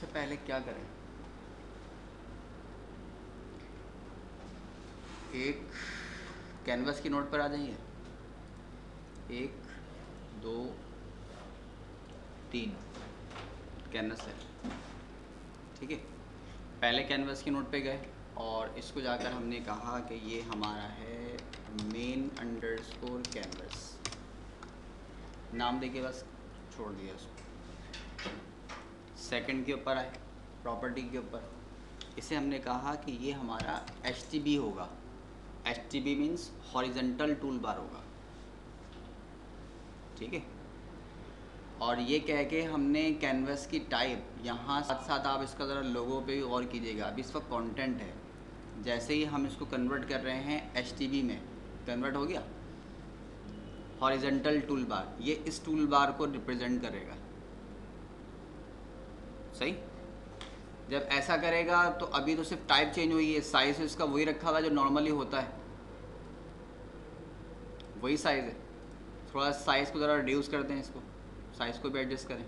सबसे पहले क्या करें, एक कैनवस की नोट पर आ जाइए। 1 2 3 कैनवस है, ठीक है। पहले कैनवस की नोट पे गए और इसको जाकर हमने कहा कि ये हमारा है मेन अंडरस्कोर कैनवस, नाम देके बस छोड़ दिया उसको। सेकंड के ऊपर आए, प्रॉपर्टी के ऊपर, इसे हमने कहा कि ये हमारा HTB होगा। HTB means horizontal tool bar होगा, ठीक है। और ये कह के हमने कैनवस की टाइप, यहाँ साथ साथ आप इसका ज़रा लोगो पे भी गौर कीजिएगा। अभी इसका कंटेंट है, जैसे ही हम इसको कन्वर्ट कर रहे हैं HTB में, कन्वर्ट हो गया हॉरिजेंटल टूल बार, ये इस टूल बार को रिप्रेजेंट करेगा, सही। जब ऐसा करेगा तो अभी तो सिर्फ टाइप चेंज हुई है, साइज इसका वही रखा हुआ जो नॉर्मली होता है, वही साइज़ है। थोड़ा साइज़ को ज़रा रिड्यूस करते हैं, इसको साइज़ को भी एडजस्ट करें।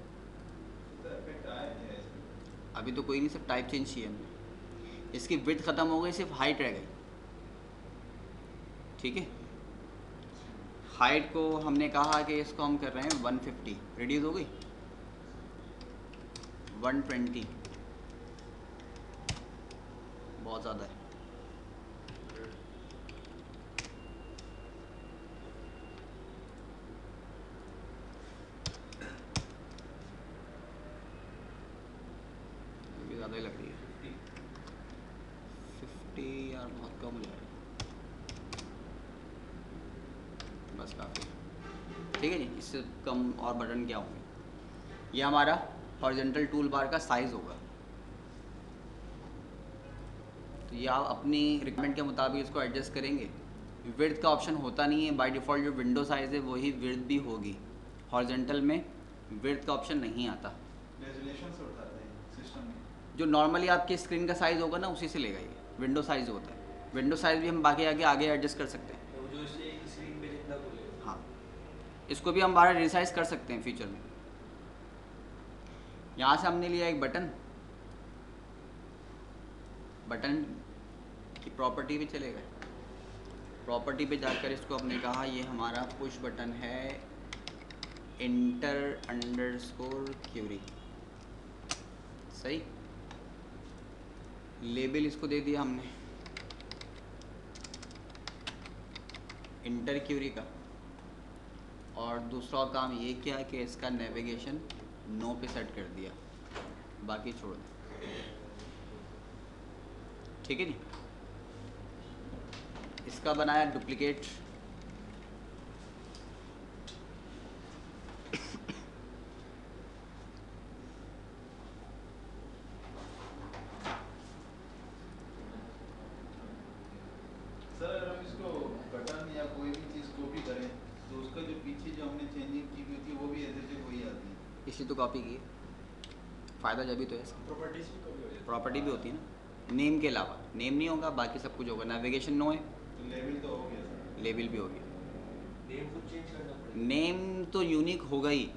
अभी तो कोई नहीं, सिर्फ टाइप चेंज किया हमने। इसकी विड्थ ख़त्म हो गई, सिर्फ हाइट रह गई, ठीक है। हाइट को हमने कहा कि इसको हम कर रहे हैं 150, रिड्यूस हो गई 120, बहुत ज़्यादा है। ये ज़्यादा ही लग रही है 50 यार, बहुत कम हो जाएगा, बस काफ़ी है, ठीक है जी। इससे कम और बटन क्या होंगे। ये हमारा हॉरिजेंटल टूल बार का साइज़ होगा। तो ये आप अपनी रिक्वायरमेंट के मुताबिक इसको एडजस्ट करेंगे। विड्थ का ऑप्शन होता नहीं है, बाय डिफ़ॉल्ट जो विंडो साइज़ है वही विड्थ भी होगी, हॉरिजेंटल में विड्थ का ऑप्शन नहीं आता। रेजोल्यूशन से उठाते हैं सिस्टम में, जो नॉर्मली आपके स्क्रीन का साइज़ होगा ना, उसी से लेगा ये विंडो साइज़ होता है। विंडो साइज़ भी हम बाकी आगे एडजस्ट कर सकते हैं। तो जो इससे स्क्रीन पे जितना बोले, हाँ, इसको भी हम बाहर रिसाइज कर सकते हैं फ्यूचर में। यहाँ से हमने लिया एक बटन, बटन की प्रॉपर्टी भी चले गए। प्रॉपर्टी पे जाकर इसको हमने कहा ये हमारा पुश बटन है इंटर अंडरस्कोर क्यूरी, सही। लेबल इसको दे दिया हमने इंटर क्यूरी का, और दूसरा काम ये किया कि इसका नेविगेशन नो पे सेट कर दिया, बाकी छोड़ दिया, ठीक है जी। इसका बनाया डुप्लीकेट, सर अगर हम इसको बटन या कोई भी चीज़ कॉपी करें तो उसका जो पीछे जो हमने चेंजिंग की हुई थी वो भी एज इट इज वही आती है। इसलिए तो कॉपी की, फ़ायदा जब भी तो है इसका। प्रॉपर्टीज भी कभी हो जाती है। प्रॉपर्टी भी होती है ना, नेम के अलावा, नेम नहीं होगा बाकी सब कुछ होगा। नेविगेशन नो है, तो लेवल तो हो गया सर। लेबल भी हो गया। नेम कुछ चेंज करना पड़ेगा। नेम तो यूनिक होगा ही,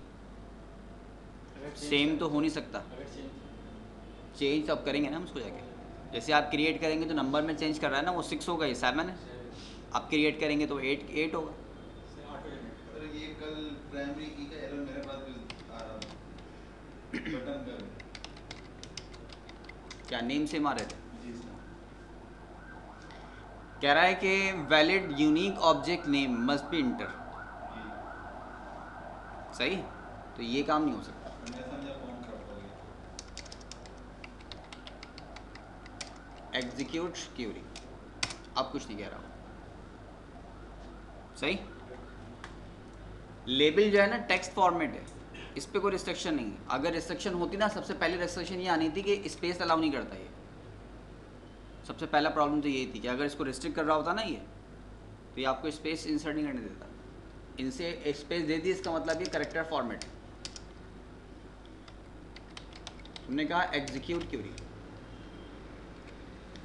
सेम तो हो नहीं सकता। चेंज तो अब करेंगे ना हम उसको जाके, जैसे आप क्रिएट करेंगे तो नंबर में चेंज कर रहा है ना, वो 6 होगा, ये 7 है। आप क्रिएट करेंगे तो 8 होगा। सर ये कल प्राइमरी की का एरर मेरे पास भी आ रहा था बटन का। क्या नेम से मारे थे? जी सर। कह रहा है कि valid unique object name must be inter, सही। तो ये काम नहीं हो सकता। मैं समझा फॉर्म खराब हो गया। एग्जीक्यूट क्यूरी, अब कुछ नहीं कह रहा हूँ, सही। लेबल जो है ना टेक्स्ट फॉर्मेट है, इस पर कोई रिस्ट्रिक्शन नहीं है। अगर रिस्ट्रिक्शन होती ना, सबसे पहले रिस्ट्रिक्शन ये आनी थी कि स्पेस अलाउ नहीं करता ये। सबसे पहला प्रॉब्लम तो यही थी कि अगर इसको रिस्ट्रिक्ट कर रहा होता ना ये, तो ये आपको स्पेस इंसर्ट नहीं करने देता। इनसे स्पेस दे दी, इसका मतलब ये करेक्टर फॉर्मेट है। हमने कहा एग्जीक्यूट क्यूरी,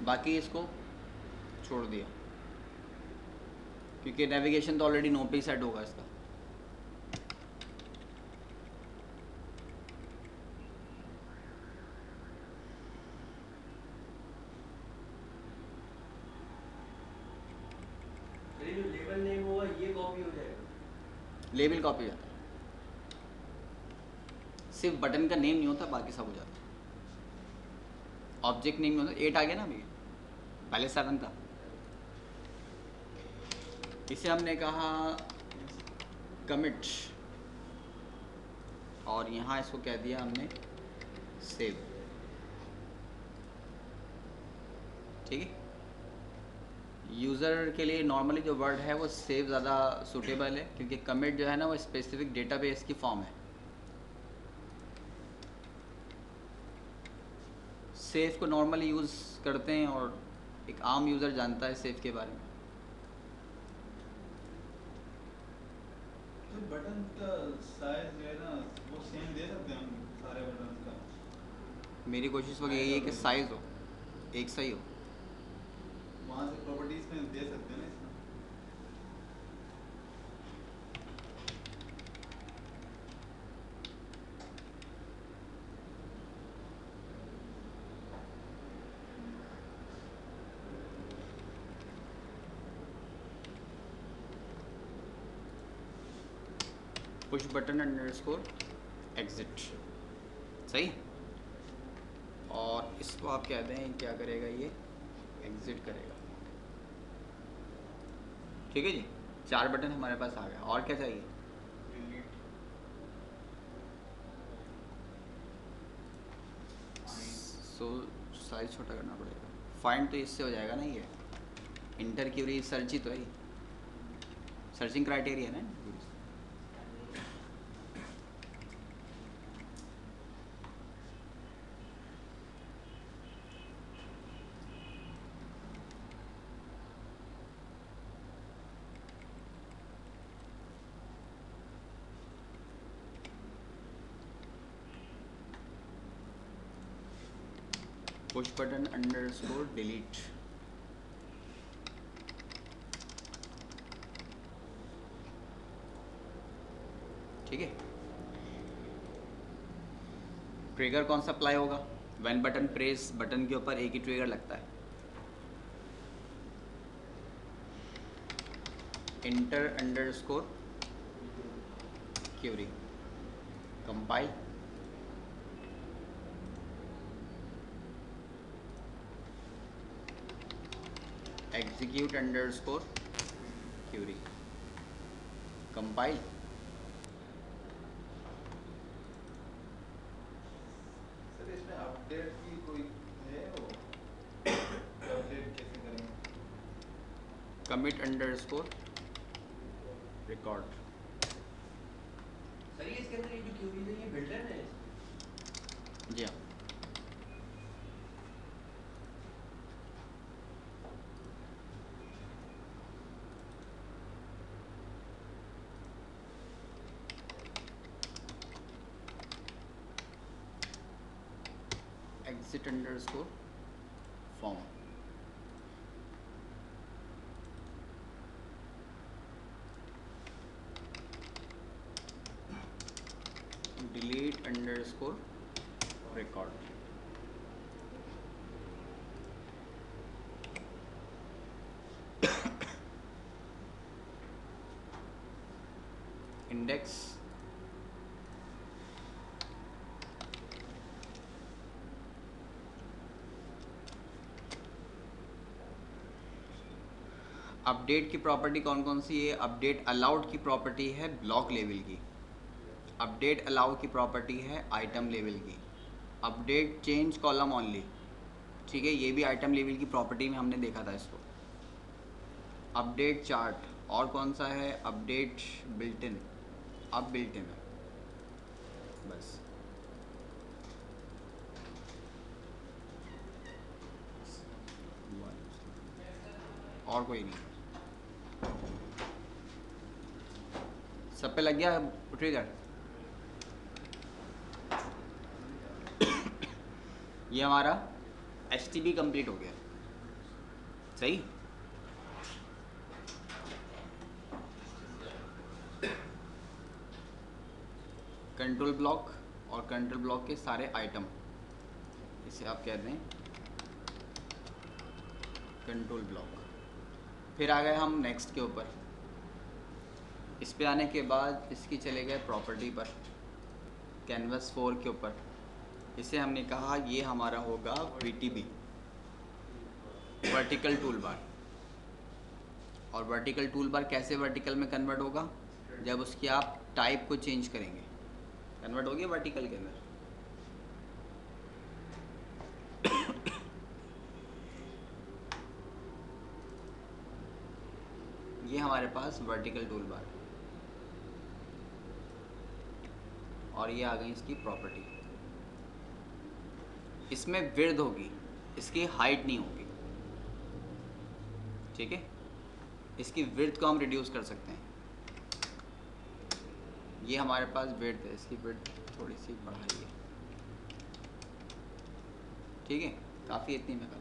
बाकी इसको छोड़ दिया क्योंकि नेविगेशन तो ऑलरेडी नो पे सेट होगा इसका। लेबल कॉपी हो जाता है, सिर्फ बटन का नेम नहीं होता, बाकी सब हो जाता है। ऑब्जेक्ट नेम नहीं होता। 8 आ गया ना अभी, पहले 7 था। इसे हमने कहा कमिट, और यहाँ इसको कह दिया हमने सेव। ठीक है, यूज़र के लिए नॉर्मली जो वर्ड है वो सेव ज़्यादा सूटेबल है, क्योंकि कमिट जो है ना वो स्पेसिफिक डेटाबेस की फॉर्म है। सेव को नॉर्मली यूज़ करते हैं और एक आम यूज़र जानता है सेव के बारे में। तो बटन का साइज जो है ना वो सेम दे सकते हैं हम सारे बटन का। मेरी कोशिश वही यही है कि साइज़ हो एक सही हो। वहाँ से प्रॉपर्टीज में दे सकते हैं ना इसमें। पुश बटन अंडरस्कोर एग्जिट, सही। और इसको आप कहते हैं क्या करेगा, ये एग्जिट करेगा। ठीक है जी, 4 बटन हमारे पास आ गया। और क्या चाहिए? डिलीट, सो साइज छोटा करना पड़ेगा। फाइंड तो इससे हो जाएगा ना, ये इंटर क्यूरी सर्च ही तो है, सर्चिंग क्राइटेरिया है ना। Push button underscore delete. ठीक है, ट्रिगर कौन सा अप्लाई होगा? व्हेन बटन प्रेस, बटन के ऊपर एक ही ट्रिगर लगता है, enter underscore query, compile, execute underscore query, compile. Sir इसमें अपडेट की कोई है वो अपडेट कैसे करेंगे? Commit underscore record. सर ये इसके अंदर ये जो क्यूरीज है ये बिल्ट इन है। जी हाँ, exit underscore form, delete underscore record. Index, update की प्रॉपर्टी कौन कौन सी है? अपडेट अलाउड की प्रॉपर्टी है ब्लॉक लेवल की, अपडेट अलाउ की प्रॉपर्टी है आइटम लेवल की, अपडेट चेंज कॉलम ओनली। ठीक है, ये भी आइटम लेवल की प्रॉपर्टी में हमने देखा था इसको। अपडेट चार्ट, और कौन सा है? अपडेट बिल्ट इन, अब बिल्ट इन है बस। और कोई नहीं, सब पे लग गया ट्रिगर। ये हमारा HTTP कंप्लीट हो गया, सही। कंट्रोल ब्लॉक और कंट्रोल ब्लॉक के सारे आइटम, इसे आप कहते हैं कंट्रोल ब्लॉक। फिर आ गए हम नेक्स्ट के ऊपर। इस पे आने के बाद इसकी चले गए प्रॉपर्टी पर, कैनवस 4 के ऊपर। इसे हमने कहा ये हमारा होगा VTB, वर्टिकल टूल बार। और वर्टिकल टूल बार कैसे वर्टिकल में कन्वर्ट होगा? जब उसकी आप टाइप को चेंज करेंगे, कन्वर्ट होगी वर्टिकल के अंदर। ये हमारे पास वर्टिकल टूल बार है और ये आ गई इसकी प्रॉपर्टी। इसमें विड्थ होगी, इसकी हाइट नहीं होगी, ठीक है। इसकी विड्थ को हम रिड्यूस कर सकते हैं। ये हमारे पास विड्थ है, इसकी विड्थ थोड़ी सी बढ़ाई है, ठीक है, काफ़ी इतनी में कर।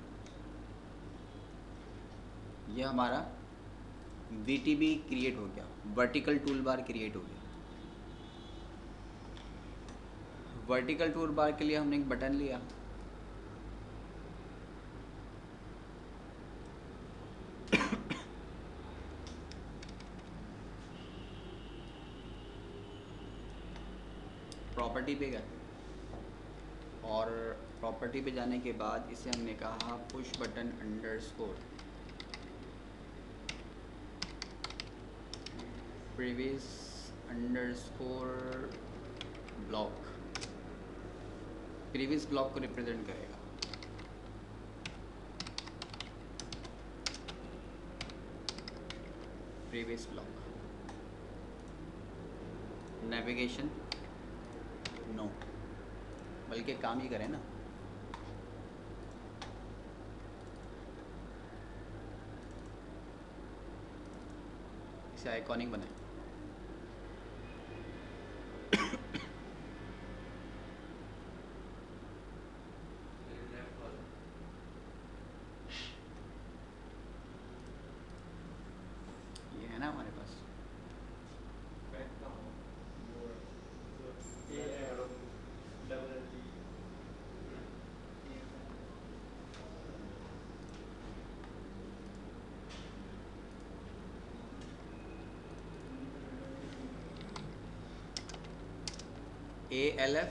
ये हमारा VTB क्रिएट हो गया, वर्टिकल टूल बार क्रिएट हो गया। वर्टिकल टूल बार के लिए हमने एक बटन लिया, प्रॉपर्टी पे गए और प्रॉपर्टी पे जाने के बाद इसे हमने कहा push button underscore previous underscore block. Previous block को रिप्रेजेंट करेगा। Previous block. नेविगेशन नो, बल्कि काम ही करें ना। इसे आइकॉनिक बनाएं। ये है ना हमारे पास। ALF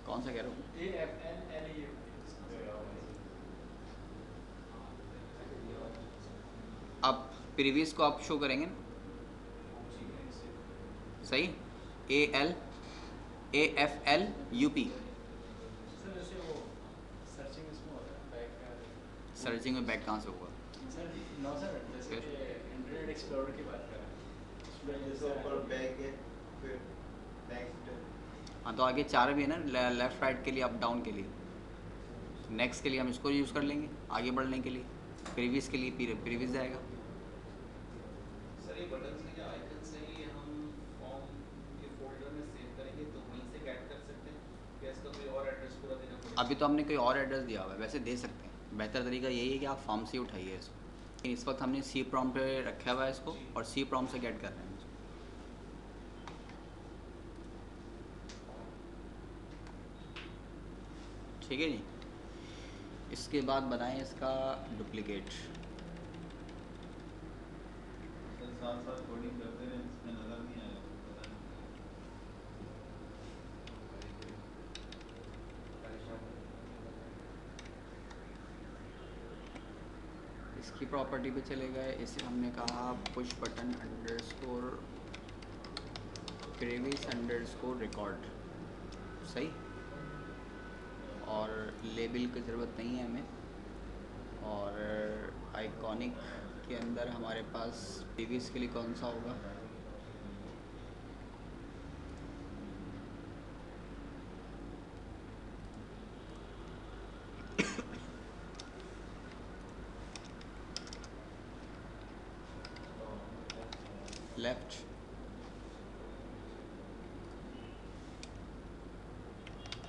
कौन सा कह रहा हूँ? अब प्रीवियस को आप शो करेंगे ना, सही। AFL UP सर्चिंग में बैक कहाँ से होगा? इंटरनेट एक्सप्लोरर की बात कर हाँ, तो आगे 4 भी है ना, लेफ़्ट राइट के लिए, अप डाउन के लिए। नेक्स्ट के लिए हम इसको यूज़ कर लेंगे आगे बढ़ने के लिए। प्रीवियस के लिए प्रीवियस जाएगा। सर ये बटन्स के जो आइकन्स हैं ये हम फॉर्म के फोल्डर में सेव करेंगे तो वहीं से गेट कर सकते हैं या इसका कोई और एड्रेस पूरा देना पड़ेगा? अभी तो हमने कोई और एड्रेस दिया हुआ है, वैसे दे सकते हैं। बेहतर तरीका यही है कि आप फॉर्म से ही उठाइए इसको। इस वक्त हमने C प्रॉम्प्ट पे रखा हुआ है इसको और C प्रॉम्प्ट से गेट कर रहे हैं इसको। ठीक है जी। इसके बाद बनाएं इसका डुप्लीकेट। साथ साथ कोडिंग करते रहे, इसमें नजर नहीं आया, पता नहीं। इसकी प्रॉपर्टी पे चले गए। इसे हमने कहा push button underscore previous underscore record, सही। और लेबल की ज़रूरत नहीं है हमें। और आइकॉनिक के अंदर हमारे पास प्रीवियस के लिए कौन सा होगा? लेफ्ट।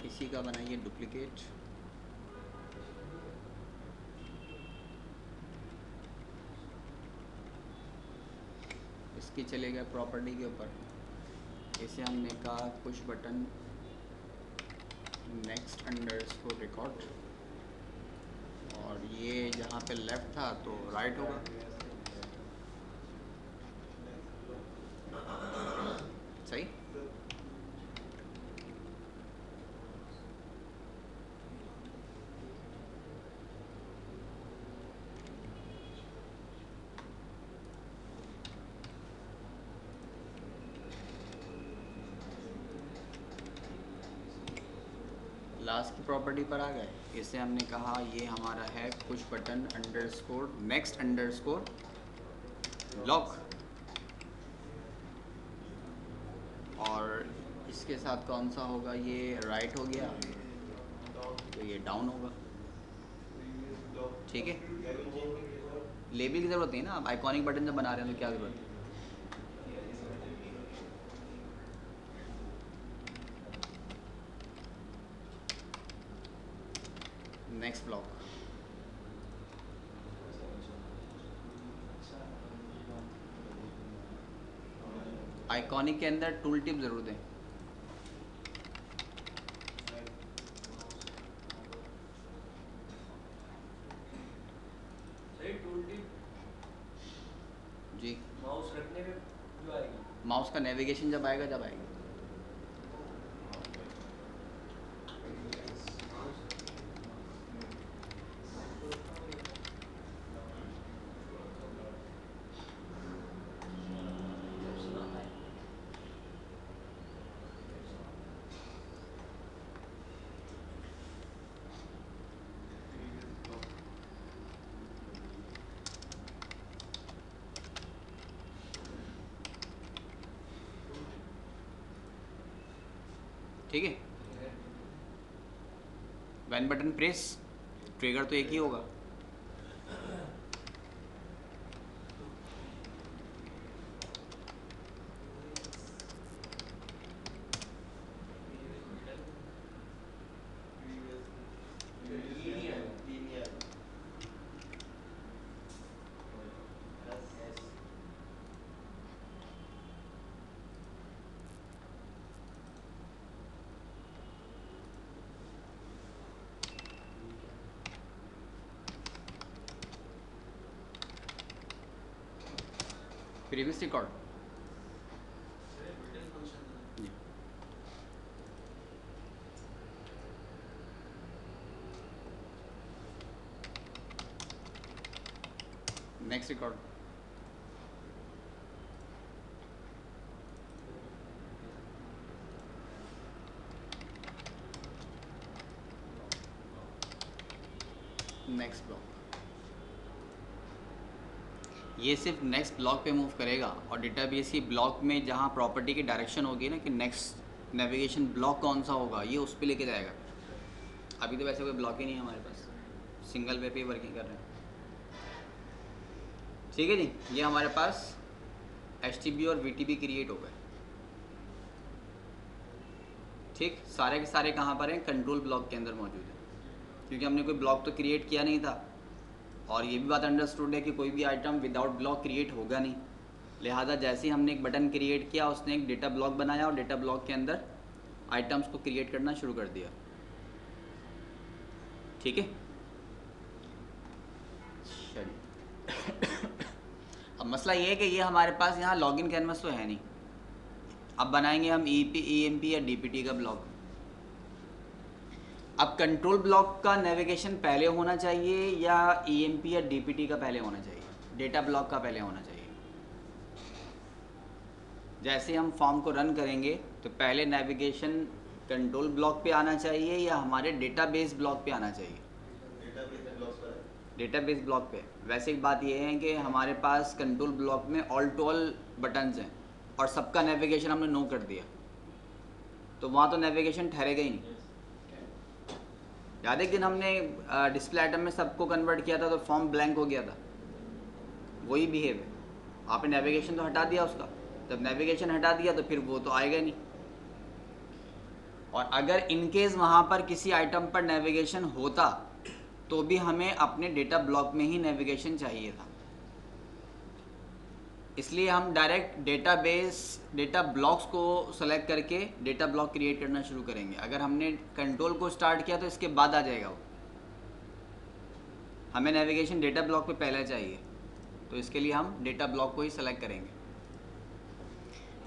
इसी का बनाइए डुप्लीकेट। इसकी चले गए प्रॉपर्टी के ऊपर। इसे हमने कहा push button next underscore record और और ये जहाँ पे लेफ़्ट था तो राइट होगा। सही। लास्ट की प्रॉपर्टी पर आ गए। इसे हमने कहा ये हमारा है push button underscore next underscore block, और इसके साथ कौन सा होगा, ये राइट हो गया तो ये डाउन होगा। ठीक है, लेबल की ज़रूरत नहीं ना, आप आइकॉनिक बटन जब बना रहे हैं तो क्या ज़रूरत है। नेक्स्ट ब्लॉक, आइकॉनिक के अंदर टूल टिप ज़रूर दें। सही टूल टिप जी, माउस रखने पे जो आएगी, माउस का नेविगेशन जब आएगा ठीक है। व्हेन बटन प्रेस, ट्रिगर तो एक ही होगा। Previous record next record, next block. ये सिर्फ नेक्स्ट ब्लॉक पे मूव करेगा और डेटाबेस की ब्लॉक में जहाँ प्रॉपर्टी की डायरेक्शन होगी ना कि नेक्स्ट नेविगेशन ब्लॉक कौन सा होगा, ये उस पर लेके जाएगा। अभी तो वैसे कोई ब्लॉक ही नहीं है हमारे पास, सिंगल वे पे ही वर्किंग कर रहे हैं। ठीक है जी, ये हमारे पास HTTP और VTP क्रिएट हो गए। ठीक, सारे के सारे कहाँ पर हैं, कंट्रोल ब्लॉक के अंदर मौजूद है, क्योंकि हमने कोई ब्लॉक तो क्रिएट किया नहीं था। और ये भी बात अंडरस्टूड है कि कोई भी आइटम विदाउट ब्लॉक क्रिएट होगा नहीं, लिहाजा जैसे ही हमने एक बटन क्रिएट किया उसने एक डेटा ब्लॉक बनाया और डेटा ब्लॉक के अंदर आइटम्स को क्रिएट करना शुरू कर दिया। ठीक है, चलिए अब मसला ये है कि ये हमारे पास यहाँ लॉगिन कैनवस तो है नहीं। अब बनाएंगे हम EMP या DPT का ब्लॉक। अब कंट्रोल ब्लॉक का नेविगेशन पहले होना चाहिए या EMP या DPT का पहले होना चाहिए, डेटा ब्लॉक का पहले होना चाहिए। जैसे हम फॉर्म को रन करेंगे तो पहले नेविगेशन कंट्रोल ब्लॉक पे आना चाहिए या हमारे डेटाबेस ब्लॉक पे आना चाहिए। डेटाबेस ब्लॉक पे। वैसे एक बात ये है कि हमारे पास कंट्रोल ब्लॉक में ऑल टू ऑल बटन्स हैं और सबका नेविगेशन हमने नो कर दिया, तो वहाँ तो नेविगेशन ठहरेगा ही नहीं। याद एक दिन हमने डिस्प्ले आइटम में सबको कन्वर्ट किया था तो फॉर्म ब्लैंक हो गया था, वही बिहेव है। आपने नेविगेशन तो हटा दिया उसका, जब नेविगेशन हटा दिया तो फिर वो तो आएगा नहीं। और अगर इनकेस वहाँ पर किसी आइटम पर नेविगेशन होता तो भी हमें अपने डेटा ब्लॉक में ही नेविगेशन चाहिए था, इसलिए हम डायरेक्ट डेटा ब्लॉक्स को सेलेक्ट करके डेटा ब्लॉक क्रिएट करना शुरू करेंगे। अगर हमने कंट्रोल को स्टार्ट किया तो इसके बाद आ जाएगा वो। हमें नेविगेशन डेटा ब्लॉक पे पहले चाहिए, तो इसके लिए हम डेटा ब्लॉक को ही सेलेक्ट करेंगे।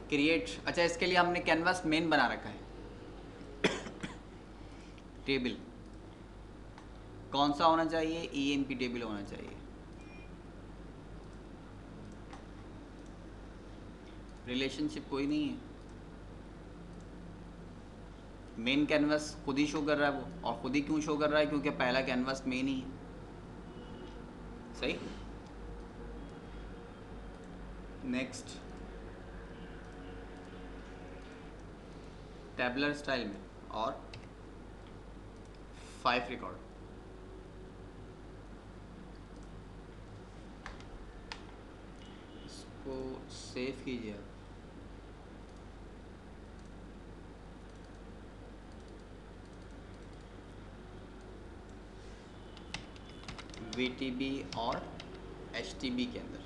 क्रिएट, अच्छा इसके लिए हमने कैनवास मेन बना रखा है। टेबल कौन सा होना चाहिए? EMP टेबल होना चाहिए। रिलेशनशिप कोई नहीं है, मेन कैनवास खुद ही शो कर रहा है वो, और खुद ही क्यों शो कर रहा है? क्योंकि पहला कैनवास मेन ही है। सही। नेक्स्ट, टैबुलर स्टाइल में और 5 रिकॉर्ड। इसको सेव कीजिए आप। VTB और HTB के अंदर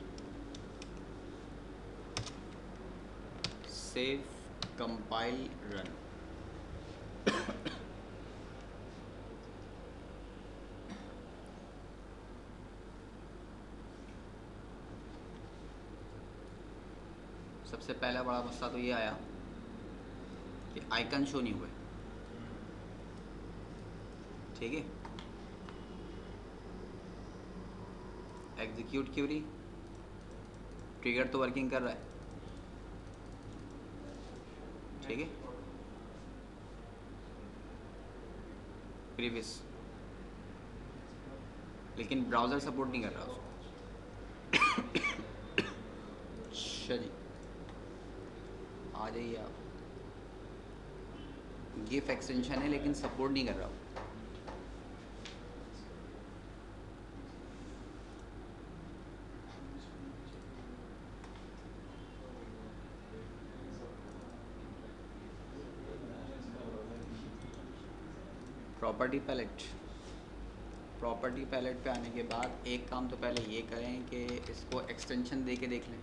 सेव, कंपाइल, रन। सबसे पहला बड़ा मसला तो ये आया कि आइकन शो नहीं हुए। ठीक है, एग्जीक्यूट क्यूरी, ट्रिगर तो वर्किंग कर रहा है। ठीक है, प्रीवियस, लेकिन ब्राउज़र सपोर्ट नहीं कर रहा उसको। अच्छा जी, आ जाइए आप। गिफ एक्सटेंशन है लेकिन सपोर्ट नहीं कर रहा हूँ। प्रॉपर्टी पैलेट, प्रॉपर्टी पैलेट पे आने के बाद एक काम तो पहले ये करें कि इसको एक्सटेंशन दे के देख लें।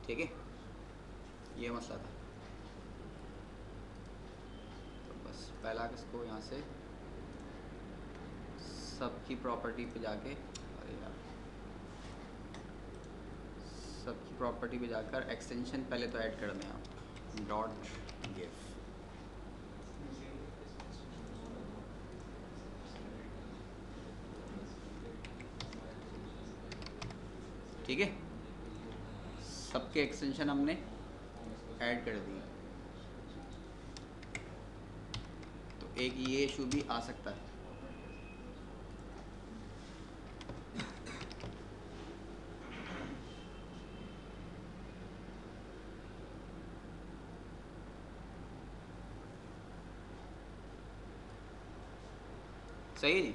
ठीक है, ये मसला था। तो बस पहला इसको यहाँ से सबकी प्रॉपर्टी पे जाके, अरे यार, सबकी प्रॉपर्टी पे जाकर एक्सटेंशन पहले तो ऐड कर दें आप, डॉट गिफ। ठीक है, सबके एक्सटेंशन हमने ऐड कर दिए, तो एक ये इशू भी आ सकता है। सही है जी।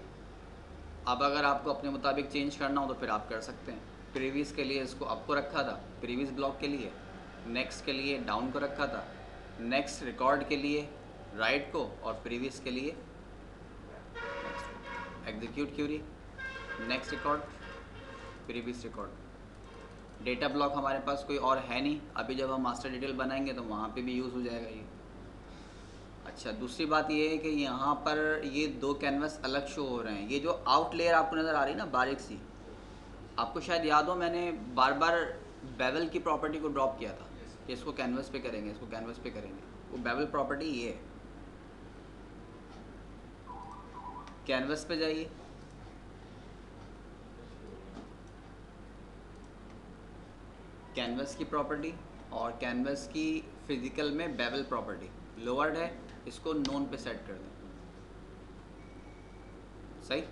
अब अगर आपको अपने मुताबिक चेंज करना हो तो फिर आप कर सकते हैं। प्रीवियस के लिए इसको अप को रखा था, प्रीवियस ब्लॉक के लिए, नेक्स्ट के लिए डाउन को रखा था, नेक्स्ट रिकॉर्ड के लिए राइट को, और प्रीवियस के लिए execute query, next record, previous record. Data block हमारे पास कोई और है नहीं, अभी जब हम मास्टर डिटेल बनाएंगे तो वहाँ पे भी यूज़ हो जाएगा ये। अच्छा, दूसरी बात ये है कि यहाँ पर ये दो कैनवस अलग शो हो रहे हैं। ये जो आउट लेयर आपको नज़र आ रही है ना बारीक सी, आपको शायद याद हो मैंने बार बार बेवल की प्रॉपर्टी को ड्रॉप किया था कि इसको कैनवस पे करेंगे, इसको कैनवस पे करेंगे। वो बेवल प्रॉपर्टी ये है। कैनवस पे जाइए, कैनवस की प्रॉपर्टी और कैनवस की फिजिकल में बेवल प्रॉपर्टी लोअर्ड है, इसको नोन पे सेट कर दें। सही,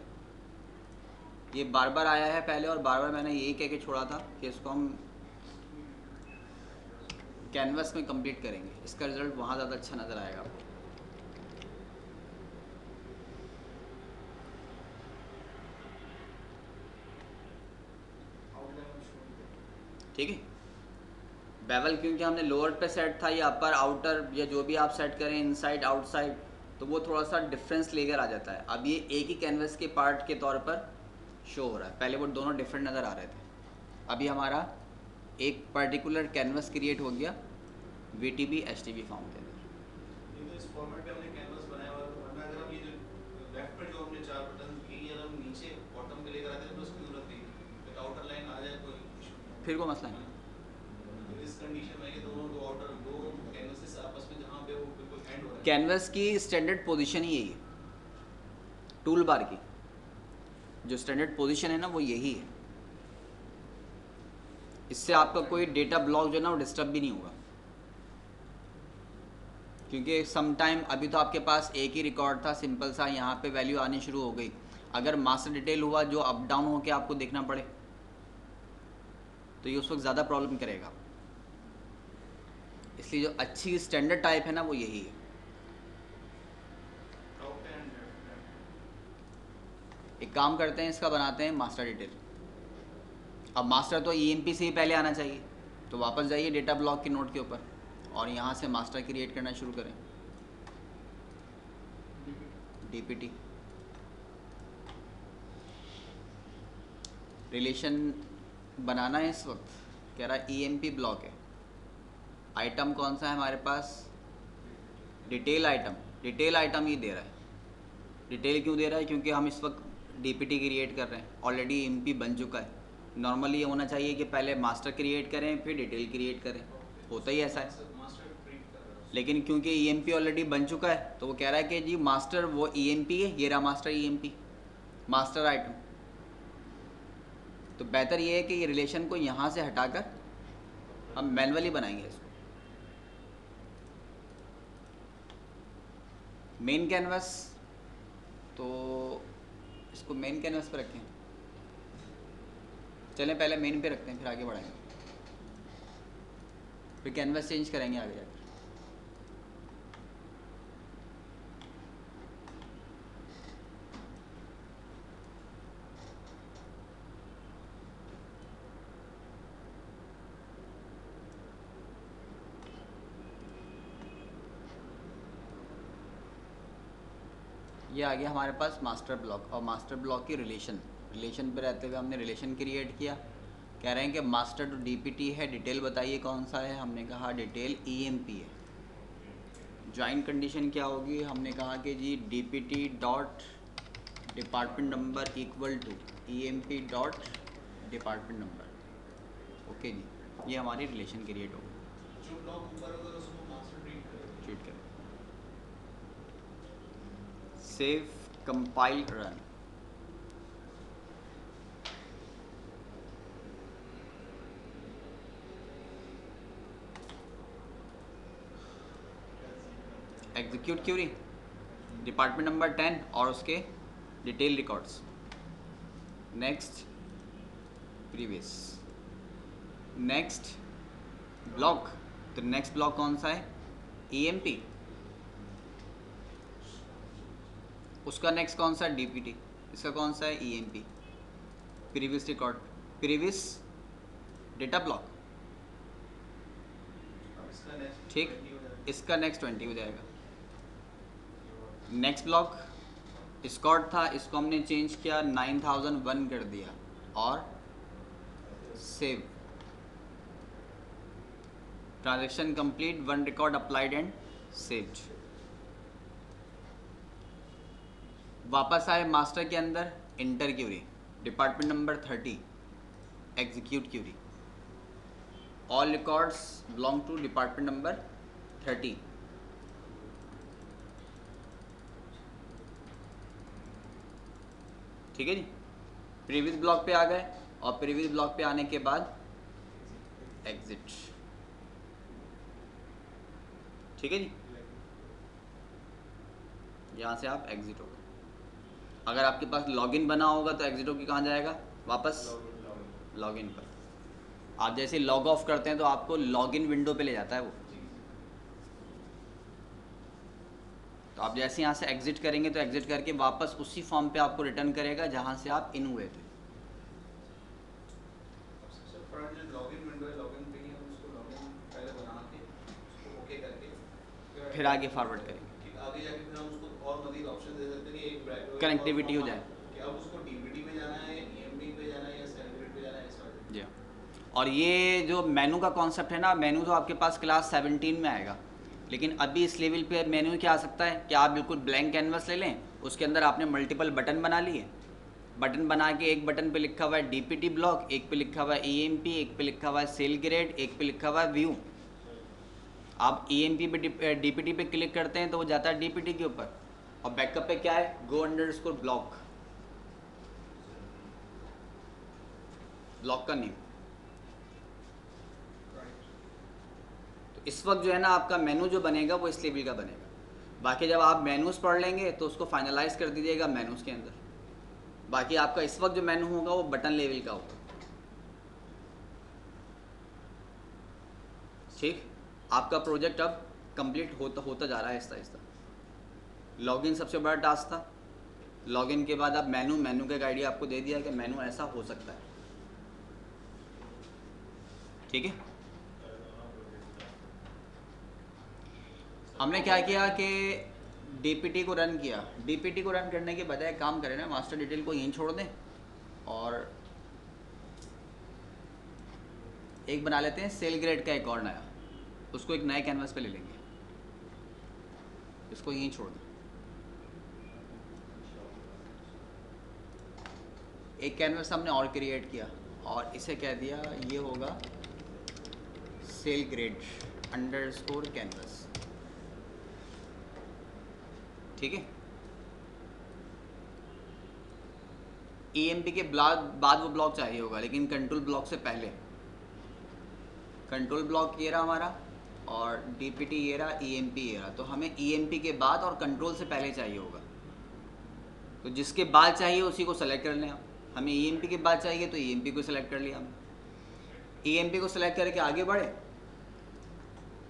ये बार बार आया है पहले और बार बार मैंने यही कह के छोड़ा था कि इसको हम कैनवस में कंप्लीट करेंगे, इसका रिजल्ट वहाँ ज़्यादा अच्छा नज़र आएगा आपको। ठीक है, बेवल क्योंकि हमने लोअर पे सेट था, या अपर आउटर या जो भी आप सेट करें, इनसाइड आउटसाइड, तो वो थोड़ा सा डिफरेंस लेकर आ जाता है। अब ये एक ही कैनवस के पार्ट के तौर पर शो हो रहा है, पहले वो दोनों डिफरेंट नज़र आ रहे थे। अभी हमारा एक पर्टिकुलर कैनवस क्रिएट हो गया VTB HTB फॉर्म के अंदर। ये तो इस फॉर्मेट पे हमने कैनवस बनाया हुआ है, तो वरना अगर हम ये जो लेफ्ट पे जो हमने 4 बटन किए हैं, अगर हम नीचे बॉटम पे लेकर आते हैं तो उसकी जरूरत नहीं है, तो आउटर लाइन आ जाए कोई इशू नहीं। फिर कोई मसला नहीं। तो इस कंडीशन में ये दोनों दो आउटर दो कैनवसेस आपस में जहाँ पे वो बिल्कुल एंड हो रहा है, कैनवस की स्टैंडर्ड पोजीशन ही यही है, टूल बार की जो स्टैंडर्ड पोजीशन है ना वो यही है। इससे आपका कोई डेटा ब्लॉक जो है ना वो डिस्टर्ब भी नहीं होगा, क्योंकि सम टाइम अभी तो आपके पास एक ही रिकॉर्ड था सिंपल सा, यहाँ पे वैल्यू आनी शुरू हो गई। अगर मास्टर डिटेल हुआ जो अप डाउन होके आपको देखना पड़े तो ये उस वक्त ज़्यादा प्रॉब्लम करेगा। इसलिए जो अच्छी स्टैंडर्ड टाइप है ना वो यही है। टॉप पे एंड एक काम करते हैं, इसका बनाते हैं मास्टर डिटेल। अब मास्टर तो EMP से ही पहले आना चाहिए, तो वापस जाइए डेटा ब्लॉक की नोट के ऊपर और यहाँ से मास्टर क्रिएट करना शुरू करें। DPT रिलेशन बनाना है। इस वक्त कह रहा है EMP ब्लॉक है। आइटम कौन सा है हमारे पास? Detail item. डिटेल आइटम ही दे रहा है। डिटेल क्यों दे रहा है? क्योंकि हम इस वक्त DPT क्रिएट कर रहे हैं, ऑलरेडी EMP बन चुका है। नॉर्मली ये होना चाहिए कि पहले मास्टर क्रिएट करें फिर डिटेल क्रिएट करें, होता ही ऐसा है। मास्टर ट्रीट कर रहा है। लेकिन क्योंकि EMP ऑलरेडी बन चुका है तो वो कह रहा है कि जी मास्टर वो EMP है, ये रहा मास्टर EMP, मास्टर आइटम। तो बेहतर ये है कि ये रिलेशन को यहाँ से हटाकर हम मैनुअली बनाएंगे इसको। मेन कैनवस, तो इसको मेन कैनवस पे रखें। चलें पहले मेन पे रखते हैं फिर आगे बढ़ाएंगे, फिर कैनवस चेंज करेंगे आगे जाकर। ये आ गया हमारे पास मास्टर ब्लॉक और मास्टर ब्लॉक की रिलेशन पे रहते हुए हमने रिलेशन क्रिएट किया। कह रहे हैं कि मास्टर टू DPT है, डिटेल बताइए कौन सा है। हमने कहा डिटेल EMP है। ज्वाइन कंडीशन क्या होगी? हमने कहा कि जी DPT dot department number equal to EMP dot department number. Okay जी, ये हमारी रिलेशन क्रिएट होगी। जो ब्लॉक ऊपर होगा उसको मास्टर ट्रीट करेगा। ट्वीट करें। Save, compile, run. Execute query, department number 10 और उसके detail records. Next, previous, next block. तो नेक्स्ट ब्लॉक कौन सा है? EMP। उसका नेक्स्ट कौन सा? DPT। इसका कौन सा है? EMP। Previous record, previous data block. अब इसका नेक्स्ट ठीक, 20 हो जाएगा। इसका नेक्स्ट 20 हो जाएगा। नेक्स्ट ब्लॉक स्कॉट था, इसको हमने चेंज किया 9001 कर दिया और save. Transaction complete, 1 record applied and saved. वापस आए मास्टर के अंदर, enter query, department number 30, execute query. All records belong to department number 30। ठीक है जी। प्रीवियस ब्लॉक पे आ गए और प्रीवियस ब्लॉक पे आने के बाद एग्जिट। ठीक है जी, यहाँ से आप एग्जिट हो गए। अगर आपके पास लॉगिन बना होगा तो एग्जिट होकर कहाँ जाएगा? वापस लॉगिन पर। आप जैसे लॉग ऑफ करते हैं तो आपको लॉगिन विंडो पे ले जाता है वो। तो आप जैसे यहाँ से एग्जिट करेंगे तो एग्जिट करके वापस उसी फॉर्म पे आपको रिटर्न करेगा जहाँ से आप इन हुए थे। अब सबसे फ्रंट जो लॉगिन विंडो है, लॉगिन पे ही हम उसको लॉगिन पहले बना के उसको ओके करके फिर आगे फॉरवर्ड करेंगे, ठीक, आगे जाके फिर हम उसको और मजीद ऑप्शन दे सकते हैं कि एक ब्रैकेट कनेक्टिविटी हो जाए कि अब उसको DPT पे जाना है, EMP पे जाना है या सेलग्रिड पे जाना है, इस तरह से। जी। और ये जो मेनू का कॉन्सेप्ट है ना, मेनू तो आपके पास क्लास 17 में आएगा, लेकिन अभी इस लेवल पे मेनू क्या आ सकता है कि आप बिल्कुल ब्लैंक कैनवस ले लें, उसके अंदर आपने मल्टीपल बटन बना लिए, बटन बना के एक बटन पे लिखा हुआ है डीपीटी ब्लॉक, एक पे लिखा हुआ है ईएमपी, एक पे लिखा हुआ है सेल ग्रेड, एक पे लिखा हुआ है व्यू। आप ईएमपी पे डीपीटी पे क्लिक करते हैं तो वो जाता है डीपीटी के ऊपर, और बैकअप पे क्या है, गो अंडरस्कोर ब्लॉक, ब्लॉक का नेम। तो इस वक्त जो है ना आपका मेनू जो बनेगा वो इस लेवल का बनेगा। बाकी जब आप मेनूज पढ़ लेंगे तो उसको फाइनलाइज कर दीजिएगा मेनूज के अंदर। बाकी आपका इस वक्त जो मेनू होगा वो बटन लेवल का होगा। ठीक, आपका प्रोजेक्ट अब कंप्लीट होता जा रहा है आहिस्ता आहिस्ता। लॉगिन सबसे बड़ा टास्क था। लॉगिन के बाद आप मेनू का एक आइडिया आपको दे दिया कि मेनू ऐसा हो सकता है। ठीक है, हमने क्या किया कि डीपीटी को रन किया। डीपीटी को रन करने के बजाय काम करें ना, मास्टर डिटेल को यहीं छोड़ दें और एक बना लेते हैं सेल ग्रेड का एक और नया, उसको एक नए कैनवस पे ले लेंगे, इसको यहीं छोड़ दें। एक कैनवस हमने और क्रिएट किया और इसे कह दिया ये होगा सेल ग्रेड अंडरस्कोर कैनवस। ठीक है, ईएमपी के बाद वो ब्लॉक चाहिए होगा, लेकिन कंट्रोल ब्लॉक से पहले। कंट्रोल ब्लॉक ये रहा हमारा और डीपीटी ये रहा, ईएमपी ये रहा। तो हमें ईएमपी के बाद और कंट्रोल से पहले चाहिए होगा, तो जिसके बाद चाहिए उसी को सेलेक्ट कर लें आप। हमें ईएमपी के बाद चाहिए तो ईएमपी को सेलेक्ट कर लिया हमने। ईएमपी को सेलेक्ट करके आगे बढ़े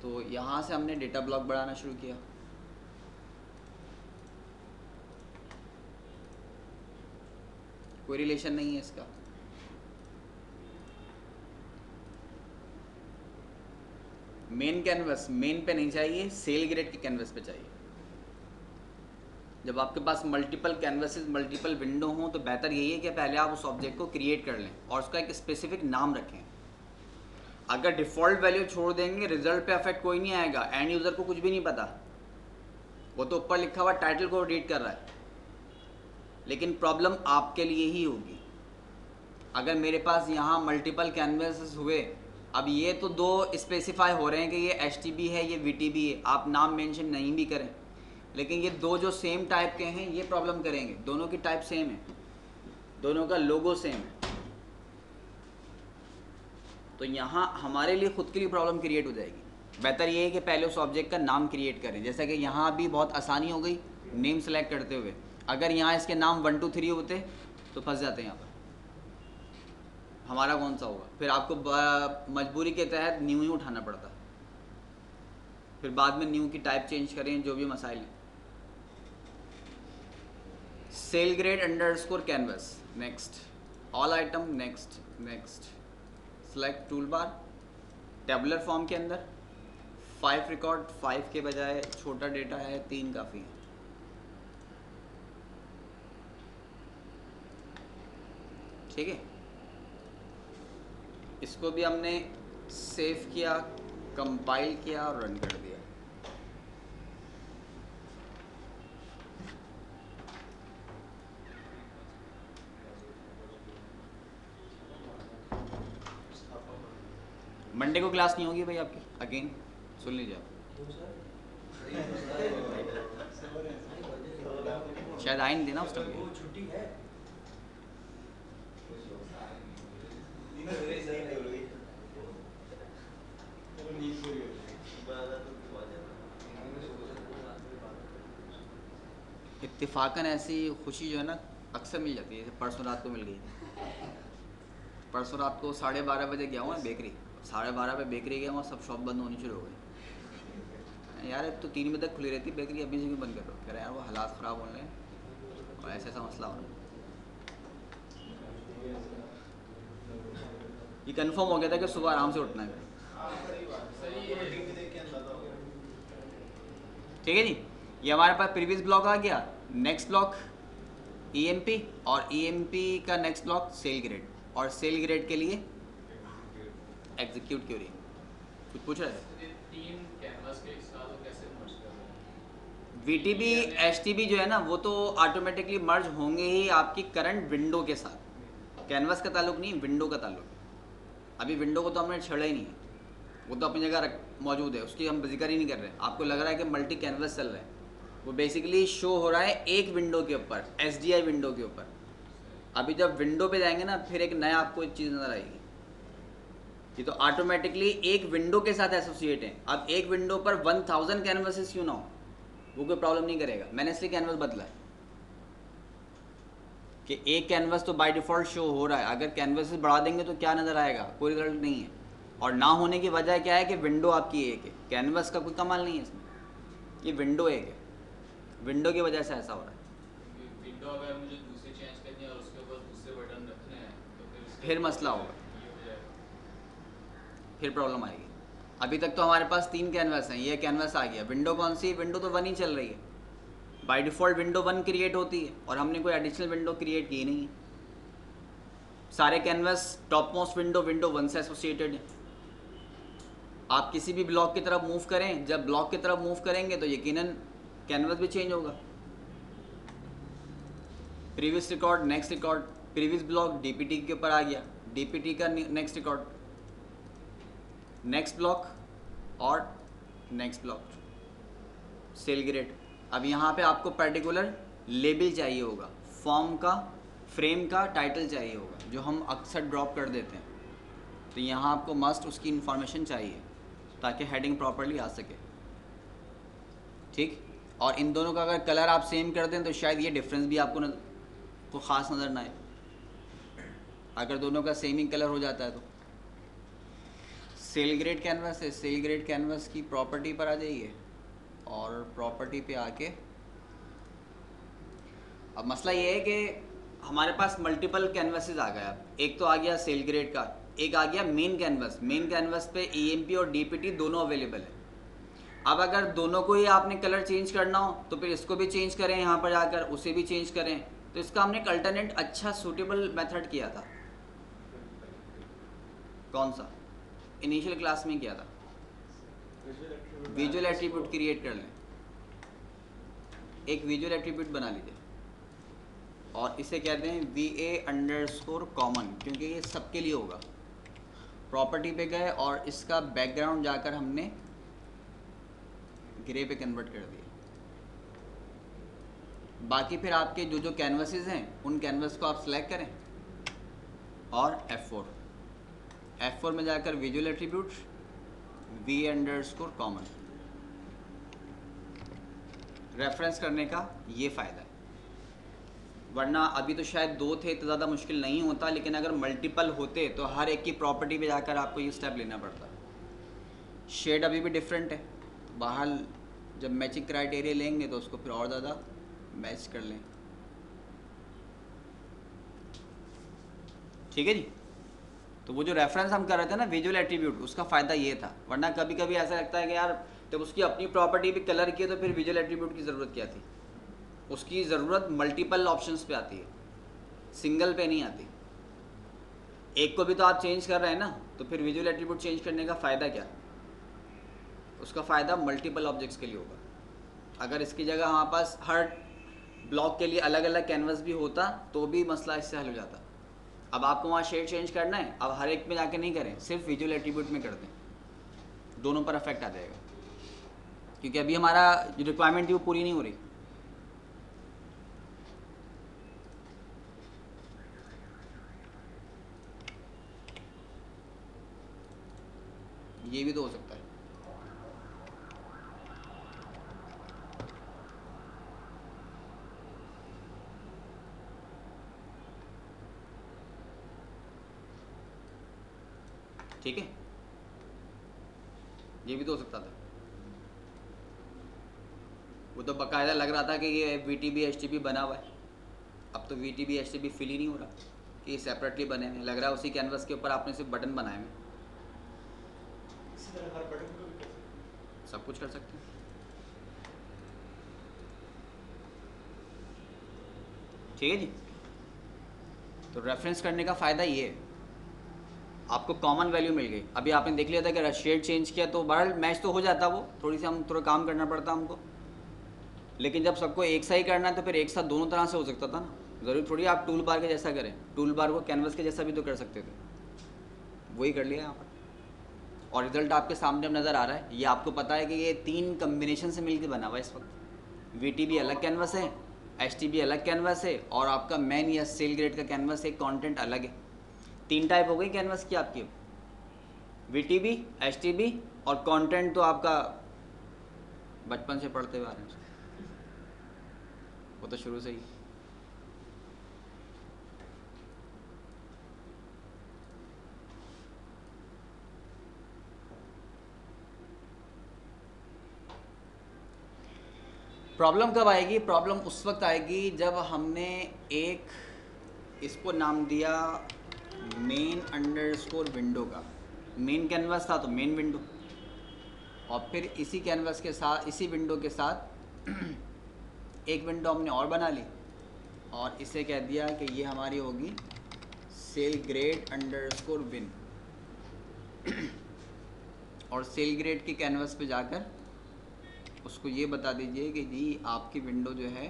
तो यहाँ से हमने डेटा ब्लॉक बढ़ाना शुरू किया। कोई रिलेशन नहीं है इसका। मेन कैनवस मेन पे नहीं चाहिए, सेल ग्रेड के कैनवस पे चाहिए। जब आपके पास मल्टीपल कैनवसेस, मल्टीपल विंडो हों तो बेहतर यही है कि पहले आप उस ऑब्जेक्ट को क्रिएट कर लें और उसका एक स्पेसिफिक नाम रखें। अगर डिफ़ॉल्ट वैल्यू छोड़ देंगे रिजल्ट पे अफेक्ट कोई नहीं आएगा, एंड यूज़र को कुछ भी नहीं पता, वो तो ऊपर लिखा हुआ टाइटल को रीड कर रहा है, लेकिन प्रॉब्लम आपके लिए ही होगी। अगर मेरे पास यहाँ मल्टीपल कैनवसेस हुए, अब ये तो दो स्पेसिफाई हो रहे हैं कि ये HTB है, ये VTB है, आप नाम मेंशन नहीं भी करें, लेकिन ये दो जो सेम टाइप के हैं ये प्रॉब्लम करेंगे। दोनों की टाइप सेम है, दोनों का लोगो सेम है, तो यहाँ हमारे लिए खुद के लिए प्रॉब्लम क्रिएट हो जाएगी। बेहतर ये है कि पहले उस ऑब्जेक्ट का नाम क्रिएट करें। जैसा कि यहाँ भी बहुत आसानी हो गई नेम सेलेक्ट करते हुए। अगर यहाँ इसके नाम 1 2 3 होते तो फंस जाते हैं यहाँ पर। हमारा कौन सा होगा, फिर आपको मजबूरी के तहत न्यू ही उठाना पड़ता, फिर बाद में न्यू की टाइप चेंज करें, जो भी मसाइल हैं। Cell grade underscore canvas, next, all item, next next, select tool bar, tabular form के अंदर 5 रिकॉर्ड, 5 के बजाय छोटा डेटा है 3 काफ़ी है। ठीक है, इसको भी हमने सेव किया, कंपाइल किया और रन कर दिया। मंडे को क्लास नहीं होगी भाई आपकी, अगेन सुन लीजिए आप। शायद आए नहीं देना उस टाइम। वो छुट्टी है। इत्तेफाकन ऐसी खुशी जो है ना अक्सर मिल जाती है। जैसे परसों रात को मिल गई। परसों रात को 12:30 बजे गया हूँ मैं बेकरी, 12:30 पे बेकरी गया हूँ, सब शॉप बंद होनी शुरू हो गई। यार अब तो 3 बजे तक खुली रहती बेकरी, अभी से क्यों बंद कर रहे हो? कह रहे यार वो हालात ख़राब हो रहे हैं और ऐसा मसला हो रहा है। ये कंफर्म हो गया था कि सुबह आराम से उठना है। ठीक है जी, ये हमारे पास प्रीवियस ब्लॉक आ गया। नेक्स्ट ब्लॉक EMP और EMP का नेक्स्ट ब्लॉक सेल ग्रेड, और सेल ग्रेड के लिए एग्जीक्यूट क्यूरी। कुछ पूछ रहे थे? ये 3 कैनवास के एक साथ वो कैसे मर्ज कर रहे हैं? VTB HTB जो है ना वो तो ऑटोमेटिकली मर्ज होंगे ही आपकी करंट विंडो के साथ। कैनवास का ताल्लुक नहीं, विंडो का ताल्लुक है। अभी विंडो को तो हमने छेड़ा ही नहीं है, वो तो अपनी जगह मौजूद है, उसकी हम जिक्र ही नहीं कर रहे। आपको लग रहा है कि मल्टी कैनवास चल रहा है, वो बेसिकली शो हो रहा है एक विंडो के ऊपर, SDI विंडो के ऊपर। अभी जब विंडो पे जाएंगे ना फिर एक नया आपको एक चीज़ नज़र आएगी। ये तो ऑटोमेटिकली एक विंडो के साथ एसोसिएट है। अब एक विंडो पर 1000 कैनवासेस क्यों ना हो, वो कोई प्रॉब्लम नहीं करेगा। मैंने इसलिए कैनवास बदला है कि एक कैनवास तो बाय डिफ़ॉल्ट शो हो रहा है, अगर कैनवासेस बढ़ा देंगे तो क्या नज़र आएगा, कोई रिजल्ट नहीं है। और ना होने की वजह क्या है कि विंडो आपकी एक है, कैनवास का कोई कमाल नहीं है इसमें, ये विंडो एक है, विंडो की वजह से ऐसा हो रहा है। विंडो अगर मुझे दूसरी चेंज करनी है और उसके ऊपर दूसरे बटन रखने हैं तो फिर मसला होगा, ये हो जाएगा। फिर प्रॉब्लम आएगी। अभी तक तो हमारे पास 3 कैनवास हैं, ये कैनवास आ गया। विंडो कौन सी? विंडो तो 1 ही चल रही है, बाय डिफ़ॉल्ट विंडो 1 क्रिएट होती है और हमने कोई एडिशनल विंडो क्रिएट की नहीं है। सारे कैनवास टॉप मोस्ट विंडो 1 से एसोसिएटेड है। आप किसी भी ब्लॉक की तरफ मूव करें, जब ब्लॉक की तरफ मूव करेंगे तो यकीनन कैनवास भी चेंज होगा। Previous record, next record, previous block DPT के ऊपर आ गया, DPT का नेक्स्ट रिकॉर्ड, नेक्स्ट ब्लॉक और नेक्स्ट ब्लॉक, सेल ग्रेड। अब यहाँ पे आपको पर्टिकुलर लेबल चाहिए होगा, फॉर्म का, फ्रेम का, टाइटल चाहिए होगा, जो हम अक्सर ड्रॉप कर देते हैं। तो यहाँ आपको मस्ट उसकी इंफॉर्मेशन चाहिए ताकि हेडिंग प्रॉपरली आ सके, ठीक। और इन दोनों का अगर कलर आप सेम कर दें तो शायद ये डिफरेंस भी आपको को ख़ास नज़र ना आए, अगर दोनों का सेम ही कलर हो जाता है तो। सेल ग्रेड कैनवास है, सेल ग्रेड कैनवास की प्रॉपर्टी पर आ जाइए और प्रॉपर्टी पे आके अब मसला ये है कि हमारे पास मल्टीपल कैनवासेस आ गया। एक तो आ गया सेल ग्रेड का, एक आ गया मेन कैनवास। मेन कैनवास पे EMP और DPT दोनों अवेलेबल है। अब अगर दोनों को ही आपने कलर चेंज करना हो तो फिर इसको भी चेंज करें, यहाँ पर जाकर उसे भी चेंज करें। तो इसका हमने एक अल्टरनेट अच्छा सूटेबल मेथड किया था। कौन सा? इनिशियल क्लास में किया था, विजुअल एट्रीब्यूट क्रिएट कर लें, एक विजुअल एट्रीब्यूट बना लीजिए और इसे कहते हैं VA_common, क्योंकि ये सबके लिए होगा। प्रॉपर्टी पे गए और इसका बैकग्राउंड जाकर हमने ग्रे पे कन्वर्ट कर दिया। बाकी फिर आपके जो जो कैनवासेस हैं उन कैनवास को आप सेलेक्ट करें और F4 में जाकर विजुअल एट्रीब्यूट V_common रेफरेंस करने का ये फ़ायदा है। वरना अभी तो शायद 2 थे तो ज़्यादा मुश्किल नहीं होता, लेकिन अगर मल्टीपल होते तो हर एक की प्रॉपर्टी पे जाकर आपको ये स्टेप लेना पड़ता। शेड अभी भी डिफरेंट है, बाहर जब मैचिंग क्राइटेरिया लेंगे तो उसको फिर और ज़्यादा मैच कर लें, ठीक है जी। तो वो जो रेफरेंस हम कर रहे थे ना विजुअल एट्रीब्यूट, उसका फ़ायदा ये था। वरना कभी कभी ऐसा लगता है कि यार जब उसकी अपनी प्रॉपर्टी भी कलर की है तो फिर विजुअल एट्रीब्यूट की ज़रूरत क्या थी। उसकी ज़रूरत मल्टीपल ऑप्शंस पे आती है, सिंगल पे नहीं आती। एक को भी तो आप चेंज कर रहे हैं ना, तो फिर विजुअल एट्रीब्यूट चेंज करने का फ़ायदा क्या? उसका फ़ायदा मल्टीपल ऑब्जेक्ट्स के लिए होगा। अगर इसकी जगह हमारे पास हर ब्लॉक के लिए अलग अलग कैनवस भी होता तो भी मसला इससे हल हो जाता। अब आपको वहाँ शेड चेंज करना है, अब हर एक में जाके नहीं करें, सिर्फ विजुअल एट्रीब्यूट में कर दें, दोनों पर अफेक्ट आ जाएगा। क्योंकि अभी हमारा जो रिक्वायरमेंट थी वो पूरी नहीं हो रही। ये भी तो हो सकता है। ठीक है, ये भी तो हो सकता था। वो तो बाकायदा लग रहा था कि ये VTB HTB बना हुआ है। अब तो VTB HTB फिल ही नहीं हो रहा कि ये सेपरेटली बने हैं। लग रहा है उसी कैनवस के ऊपर आपने सिर्फ बटन बनाए हैं। इसी तरह हर बटन को भी कर सकते हैं। सब कुछ कर सकते हैं। ठीक है जी। तो रेफरेंस करने का फ़ायदा ये है। आपको कॉमन वैल्यू मिल गई। अभी आपने देख लिया था कि शेड चेंज किया तो बहरहाल मैच तो हो जाता, वो थोड़ी सी हम थोड़ा काम करना पड़ता हमको, लेकिन जब सबको एक सा ही करना है तो फिर एक साथ दोनों तरह से हो सकता था ना। ज़रूरी थोड़ी आप टूल बार के जैसा करें, टूल बार को कैनवस के जैसा भी तो कर सकते थे, वही कर लिया यहाँ पर और रिज़ल्ट आपके सामने अब नज़र आ रहा है। ये आपको पता है कि ये 3 कम्बिनेशन से मिलकर बना हुआ है इस वक्त। VTB अलग कैनवस है, HTB अलग कैनवस है और आपका मेन या सेल ग्रेड का कैनवस एक कंटेंट अलग है। 3 टाइप हो गई कैनवस की आपकी, VTB, HTB और कंटेंट तो आपका बचपन से पढ़ते हुए आ रहे हैं, वो तो शुरू से ही। प्रॉब्लम कब आएगी? प्रॉब्लम उस वक्त आएगी जब हमने एक इसको नाम दिया मेन अंडरस्कोर विंडो का। मेन कैनवस था तो मेन विंडो, और फिर इसी कैनवस के साथ, इसी विंडो के साथ एक विंडो हमने और बना ली और इसे कह दिया कि ये हमारी होगी सेल ग्रेड अंडरस्कोर विन। और सेल ग्रेड के कैनवस पे जाकर उसको ये बता दीजिए कि जी आपकी विंडो जो है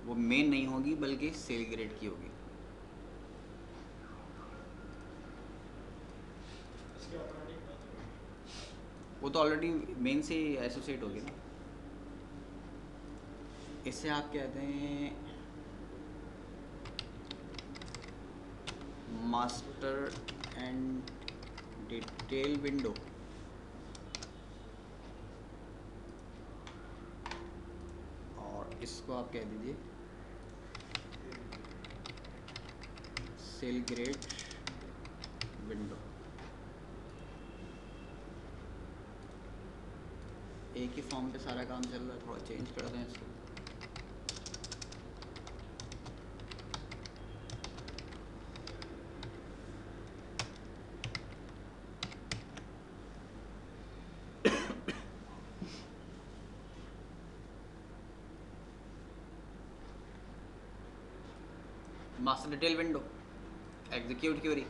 वो मेन नहीं होगी बल्कि सेल ग्रेड की होगी। वो तो ऑलरेडी मेन से एसोसिएट होगी ना। इसे आप कहते हैं मास्टर एंड डिटेल विंडो। इसको आप कह दीजिए सेल ग्रेड विंडो। एक ही फॉर्म पे सारा काम चल रहा है, थोड़ा चेंज कर दें इसको। Master detail window, execute query.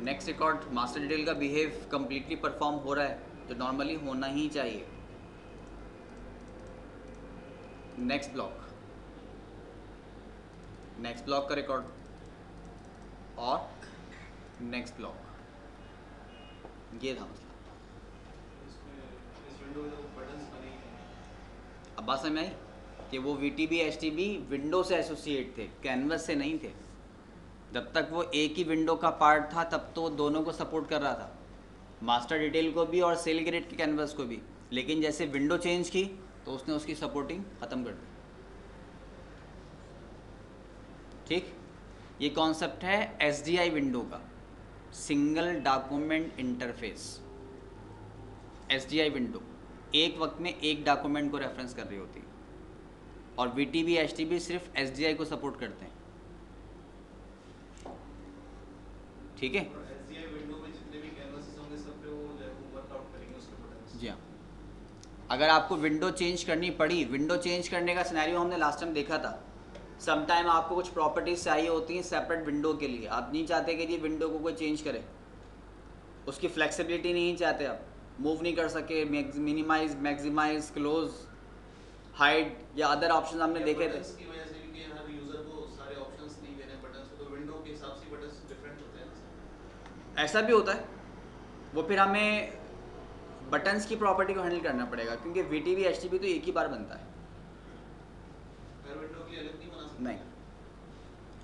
Next record master detail का बिहेव कंप्लीटली परफॉर्म हो रहा है जो नॉर्मली होना ही चाहिए। नेक्स्ट ब्लॉक, नेक्स्ट ब्लॉक का रिकॉर्ड और नेक्स्ट ब्लॉक, ये था मसला। अब बात समझ में आई कि वो VTB HTB विंडो से एसोसिएट थे, कैनवस से नहीं थे। जब तक वो एक ही विंडो का पार्ट था तब तो दोनों को सपोर्ट कर रहा था, मास्टर डिटेल को भी और सेल ग्रेड के कैनवस को भी। लेकिन जैसे विंडो चेंज की तो उसने उसकी सपोर्टिंग ख़त्म कर दी। ठीक, ये कॉन्सेप्ट है SDI विंडो का, single document interface. SDI window एक वक्त में एक डॉक्यूमेंट को रेफरेंस कर रही होती है और VTB HTB सिर्फ SDI को सपोर्ट करते हैं। ठीक है, SDI विंडो में जितने भी कैनवासेस होंगे सब पे वो वर्कआउट करेंगे उसके बटन्स। जी हाँ, अगर आपको विंडो चेंज करनी पड़ी, विंडो चेंज करने का सिनेरियो हमने लास्ट टाइम देखा था। सम टाइम आपको कुछ प्रॉपर्टीज चाहिए होती हैं सेपरेट विंडो के लिए, आप नहीं चाहते कि ये विंडो को कोई चेंज करे, उसकी फ्लेक्सिबिलिटी नहीं चाहते, आप मूव नहीं कर सके, मिनिमाइज, मैक्सिमाइज, क्लोज, हाइड या अदर ऑप्शन हमने देखे थे। बटन्स की वजह से भी कि हर यूजर को सारे ऑप्शंस नहीं देने बटन्स को, तो विंडो के हिसाब से बटन्स डिफरेंट होते हैं ना। ऐसा भी होता है, वो फिर हमें बटन्स की प्रॉपर्टी को हैंडल करना पड़ेगा क्योंकि VTB HTB तो एक ही बार बनता है। हर विंडो के लिए अलग नहीं बना सकते। नहीं,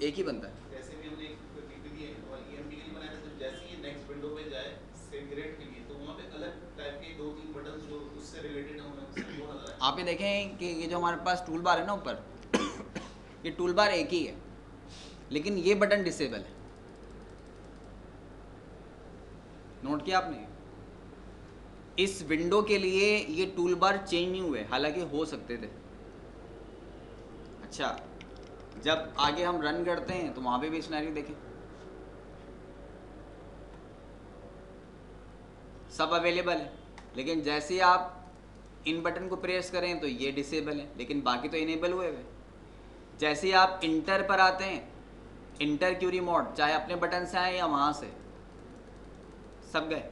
एक ही बनता है। जैसे भी हमने एक VTB और EMP के लिए बनाया था, जब जैसे ही नेक्स्ट विंडो पे जाए सेल ग्रेड के लिए तो वहाँ पे अलग टाइप के 2-3 बटन्स जो उससे रिलेटेड हैं उन्हें वो नजर आए। आप ये देखें कि ये जो हमारे पास टूल बार है ना ऊपर, ये टूल बार एक ही है लेकिन ये बटन डिसेबल है। नोट किया आपने? इस विंडो के लिए ये टूल बार चेंज नहीं हुए, हालांकि हो सकते थे। अच्छा, जब आगे हम रन करते हैं तो वहां पे भी सिनेरियो देखें, सब अवेलेबल है, लेकिन जैसे ही आप इन बटन को प्रेस करें तो ये डिसेबल है लेकिन बाकी तो इनेबल हुए हुए। जैसे ही आप इंटर पर आते हैं इंटर क्यूरी मोड, चाहे अपने बटन से आए या वहाँ से, सब गए।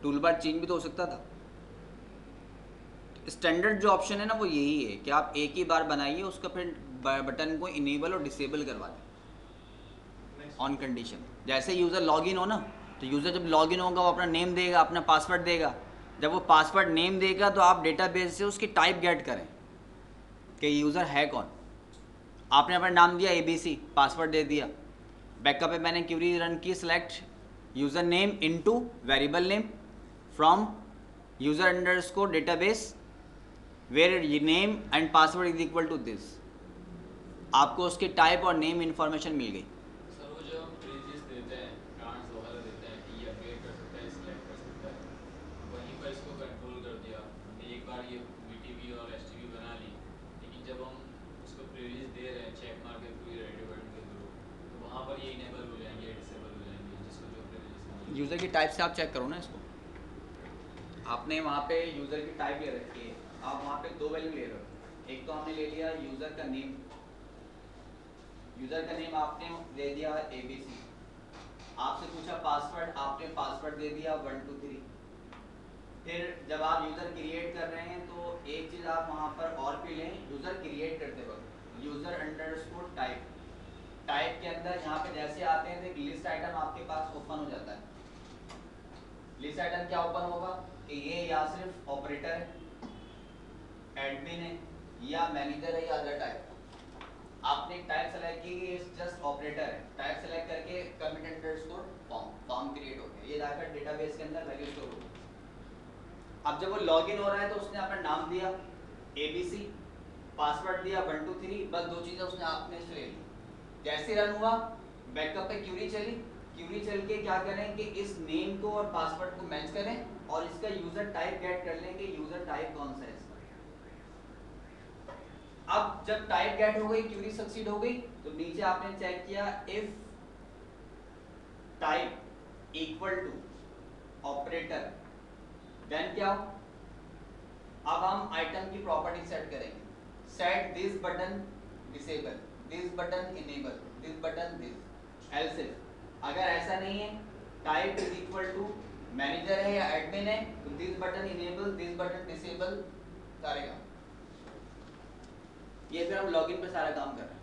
टूल बार चेंज भी तो हो सकता था। स्टैंडर्ड जो ऑप्शन है ना वो यही है कि आप एक ही बार बनाइए उसका, फिर बटन को इनेबल और डिसेबल करवा दें ऑन कंडीशन। जैसे यूज़र लॉगिन हो ना, तो यूज़र जब लॉगिन होगा वो अपना नेम देगा, अपना पासवर्ड देगा। जब वो पासवर्ड नेम देगा तो आप डेटाबेस से उसकी टाइप गेट करें कि यूज़र है कौन। आपने अपना नाम दिया ABC, पासवर्ड दे दिया। बैकअप में मैंने क्यूरी रन की, select user name into variable name from user underscore database where name and password is equal to this. आपको उसकी टाइप और नेम इन्फॉर्मेशन मिल गई। सर वो जो हम पेजेस देते हैं, कमांड्स वगैरह देते हैं कि ये अपडेट कर सकता है, सिलेक्ट कर सकता है, वहीं पर इसको कंट्रोल कर दिया। हमने एक बार ये VTB और HTB बना ली, लेकिन जब हम उसको प्रीवियस दे रहे हैं चेक मार के थ्रू, रेडी बटन के थ्रू, तो वहाँ पर ये इनेबल हो जाएंगे, डिसेबल हो जाएंगे, जिसको जो प्रीवियस यूज़र की टाइप से आप चेक करो ना इसको। आपने वहाँ पे यूज़र की टाइप ले रखी है, आप वहाँ पे 2 वैल्यू ले रहे हो। एक तो आपने ले लिया यूज़र का नेम, यूज़र का नेम आपने दे दिया ABC। आपसे पूछा पासवर्ड, आपने पासवर्ड दे दिया 1 2 3। फिर जब आप यूज़र क्रिएट कर रहे हैं तो एक चीज़ आप वहाँ पर और भी लें, यूज़र क्रिएट करते वक्त यूज़र अंडरस्कोर टाइप, टाइप के अंदर यहाँ पे जैसे आते हैं तो एक लिस्ट आइटम आपके पास ओपन हो जाता है। लिस्ट आइटम क्या ओपन होगा कि ये या सिर्फ ऑपरेटर है, एडमिन है, या मैनेजर है, या अदर टाइप। आपने एक टाइप सेलेक्ट की, ये जस्ट ऑपरेटर है। टाइप सेलेक्ट करके commit underscore form, form create हो गया। ये जाकर डेटाबेस के अंदर वैल्यू स्टोर हो गई। अब जब वो लॉगिन हो रहा है तो उसने अपना नाम दिया ABC, पासवर्ड दिया 1 2 3, बस 2 चीज़ें उसने आपने से ले ली। जैसे रन हुआ, बैकअप पे क्यूरी चली, क्यूरी चल के क्या करें कि इस नेम को और पासवर्ड को मैच करें और इसका यूज़र टाइप गेट कर लें कि यूज़र टाइप कौन सा है इसका। अब जब टाइप गेट हो गई, क्यूरी सक्सीड हो गई, तो नीचे आपने चेक किया if type equal to operator, then क्या हो, अब हम आइटम की प्रॉपर्टी सेट करेंगे। Set this button disable, this button enable, this button this. Else if अगर ऐसा नहीं है, type is equal to manager है या एडमिन है, तो this button enable, this button disable करेगा। ये फिर हम लॉगिन पे सारा काम कर रहे हैं।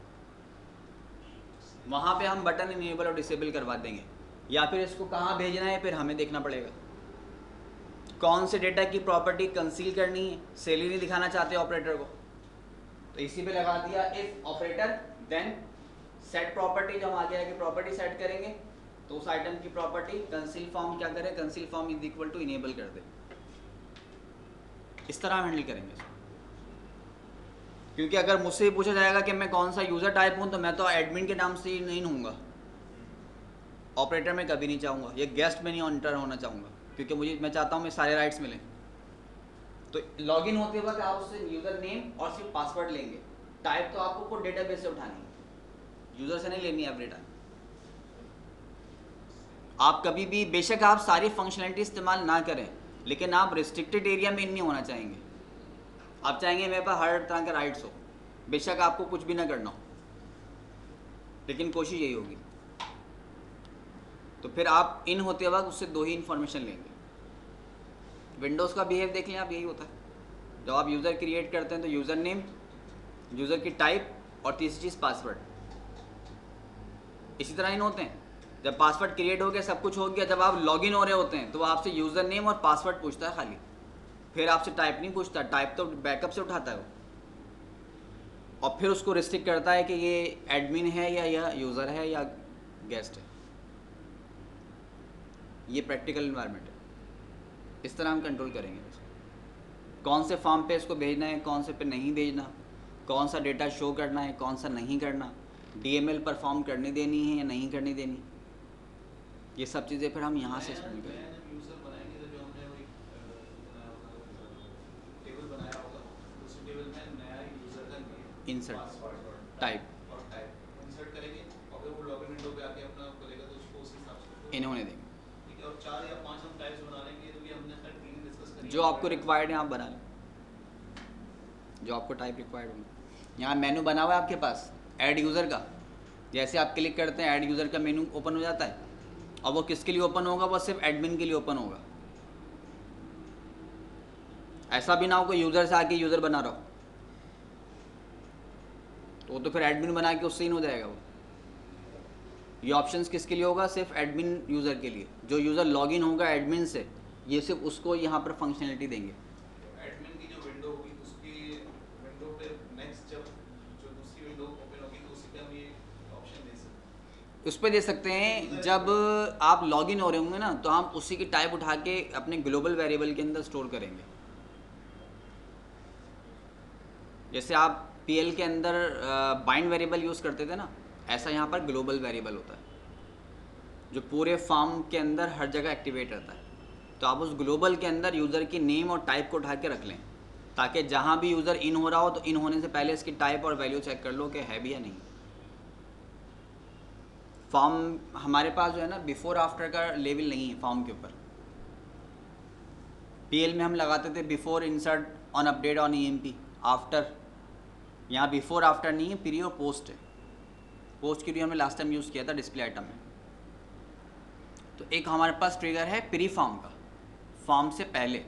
वहाँ पे हम बटन इनेबल और डिसेबल करवा देंगे, या फिर इसको कहाँ भेजना है फिर हमें देखना पड़ेगा। कौन से डेटा की प्रॉपर्टी कंसील करनी है, सैलरी दिखाना चाहते हैं ऑपरेटर को, तो इसी पे लगा दिया if operator then set property. जब हम आगे आगे प्रॉपर्टी सेट करेंगे तो उस आइटम की प्रॉपर्टी कंसील फॉर्म क्या करें, conceal form is equal to enable कर दे। इस तरह हम हैंडल करेंगे इसको। क्योंकि अगर मुझसे पूछा जाएगा कि मैं कौन सा यूज़र टाइप हूँ, तो मैं तो एडमिन के नाम से ही नहीं हूँगा, ऑपरेटर में कभी नहीं चाहूँगा, ये गेस्ट में नहीं एंटर होना चाहूँगा, क्योंकि मैं चाहता हूँ मैं सारे राइट्स मिलें। तो लॉगिन होते वक्त आप उससे यूज़र नेम और सिर्फ पासवर्ड लेंगे। टाइप तो आपको खुद डेटाबेस से उठानी है, यूज़र से नहीं लेनी है एवरी टाइम। आप कभी भी, बेशक आप सारी फंक्शनलिटी इस्तेमाल ना करें, लेकिन आप रिस्ट्रिक्टेड एरिया में नहीं होना चाहेंगे। आप चाहेंगे मेरे पास हर तरह के राइट्स हो, बेशक आपको कुछ भी ना करना हो, लेकिन कोशिश यही होगी। तो फिर आप इन होते वक्त उससे 2 ही इन्फॉर्मेशन लेंगे। विंडोज़ का बिहेव देख लें आप, यही होता है। जब आप यूज़र क्रिएट करते हैं तो यूज़र नेम, यूज़र की टाइप और तीसरी चीज़ पासवर्ड। इसी तरह इन होते हैं। जब पासवर्ड क्रिएट हो गया, सब कुछ हो गया, जब आप लॉगिन हो रहे होते हैं तो वो आपसे यूज़र नेम और पासवर्ड पूछता है खाली, फिर आपसे टाइप नहीं पूछता। टाइप तो बैकअप से उठाता है वो, और फिर उसको रिस्ट्रिक्ट करता है कि ये एडमिन है या यह यूज़र है या गेस्ट है। ये प्रैक्टिकल इन्वायरमेंट है। इस तरह हम कंट्रोल करेंगे इसको। कौन से फॉर्म पे इसको भेजना है, कौन से पे नहीं भेजना, कौन सा डेटा शो करना है, कौन सा नहीं करना, DML परफॉर्म करने देनी है या नहीं करने देनी, ये सब चीज़ें फिर हम यहाँ से एक्सप्लेन करेंगे। यूजर बनाएंगे तो जो हमने वही टेबल बनाया होगा, उस टेबल में नया यूजर का नेम, इंसर्ट, पासवर्ड, टाइप और टाइप इंसर्ट करेंगे, और फिर वो लॉगिन विंडो पे आके अपना करेगा, तो उसको उस हिसाब से इन्होंने देंगे। ठीक है। और 4 या 5 हम टाइप्स बना लेंगे, तो ये हमने खैर 3 डिस्कस करी। जो आपको रिक्वायर्ड है आप बना लें, जो आपको टाइप रिक्वायर्ड होगा। यहाँ मेनू बना हुआ है आपके पास ऐड यूज़र का, जैसे आप क्लिक करते हैं ऐड यूज़र का मेनू ओपन हो जाता है, और वो किसके लिए ओपन होगा, वो सिर्फ एडमिन के लिए ओपन होगा। ऐसा भी ना हो कोई यूज़र से आके यूज़र बना रहा हो, तो वो तो फिर एडमिन बना के उससे इन हो जाएगा। वो ये ऑप्शंस किसके लिए होगा, सिर्फ एडमिन यूज़र के लिए। जो यूज़र लॉगिन होगा एडमिन से, ये सिर्फ उसको यहाँ पर फंक्शनलिटी देंगे। एडमिन की जो विंडो होगी उसकी विंडो पे नेक्स्ट जब जो दूसरी विंडो ओपन होगी तो उसी पे हम ये ऑप्शन दे सकते हैं। उस पर दे सकते हैं, जब आप लॉगिन हो रहे होंगे ना, तो हम उसी की टाइप उठा के अपने ग्लोबल वेरिएबल के अंदर स्टोर करेंगे। जैसे आप PL के अंदर बाइंड वेरिएबल यूज़ करते थे ना, ऐसा यहाँ पर ग्लोबल वेरिएबल होता है जो पूरे फॉर्म के अंदर हर जगह एक्टिवेट रहता है। तो आप उस ग्लोबल के अंदर यूज़र की नेम और टाइप को उठा के रख लें, ताकि जहाँ भी यूज़र इन हो रहा हो तो इन होने से पहले इसकी टाइप और वैल्यू चेक कर लो कि है भी या नहीं। फॉर्म हमारे पास जो है ना, बिफोर आफ्टर का लेवल नहीं है फॉर्म के ऊपर। PL में हम लगाते थे before insert on update on EMP after. यहाँ बिफोर आफ्टर नहीं है, प्री और पोस्ट है। पोस्ट के लिए हमने लास्ट टाइम यूज़ किया था डिस्प्ले आइटम में। तो एक हमारे पास ट्रिगर है प्री फॉर्म का, फॉर्म से पहले।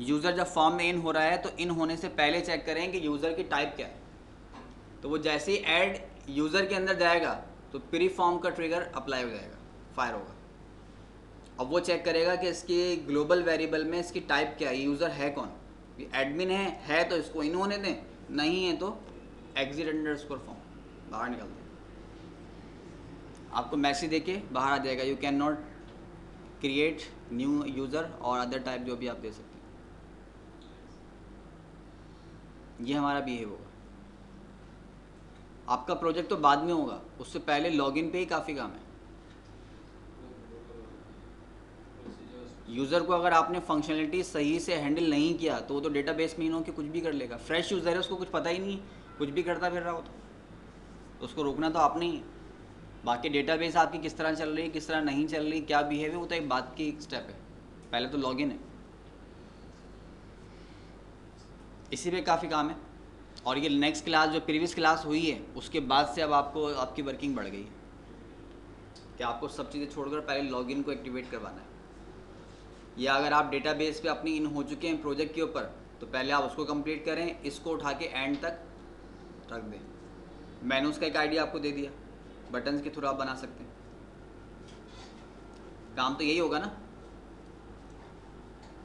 यूज़र जब फॉर्म में इन हो रहा है तो इन होने से पहले चेक करें कि यूज़र की टाइप क्या है। तो वो जैसे ही ऐड यूज़र के अंदर जाएगा तो प्री फॉर्म का ट्रिगर अप्लाई हो जाएगा, फायर होगा। अब वो चेक करेगा कि इसकी ग्लोबल वेरिएबल में इसकी टाइप क्या है, यूज़र है कौन। एडमिन है तो इसको इन होने दें, नहीं है तो एग्जिट अंडरस्कोर फॉर्म बाहर निकाल दें। आपको मैसेज देके बाहर आ जाएगा, you can not create new user और अदर टाइप जो भी आप दे सकते हैं। ये हमारा बिहेव होगा। आपका प्रोजेक्ट तो बाद में होगा, उससे पहले लॉगिन पे ही काफ़ी काम है। यूज़र को अगर आपने फंक्शनलिटी सही से हैंडल नहीं किया तो वो तो डेटाबेस में इन हो के कुछ भी कर लेगा। फ्रेश यूज़र है, उसको कुछ पता ही नहीं है, कुछ भी करता फिर रहा हो तो उसको रोकना तो आपने ही। बाकी डेटाबेस आपकी किस तरह चल रही है, किस तरह नहीं चल रही, क्या बिहेव है, वो तो एक बात की स्टेप है। पहले तो लॉगिन है, इसी पे काफ़ी काम है। और ये नेक्स्ट क्लास जो प्रीवियस क्लास हुई है उसके बाद से अब आपको आपकी वर्किंग बढ़ गई है कि आपको सब चीज़ें छोड़कर पहले लॉगिन को एक्टिवेट करवाना है। या अगर आप डेटाबेस पे अपनी इन हो चुके हैं प्रोजेक्ट के ऊपर, तो पहले आप उसको कंप्लीट करें, इसको उठा के एंड तक रख दें। मेनूज़ का एक आइडिया आपको दे दिया, बटन्स के थ्रू आप बना सकते हैं। काम तो यही होगा ना,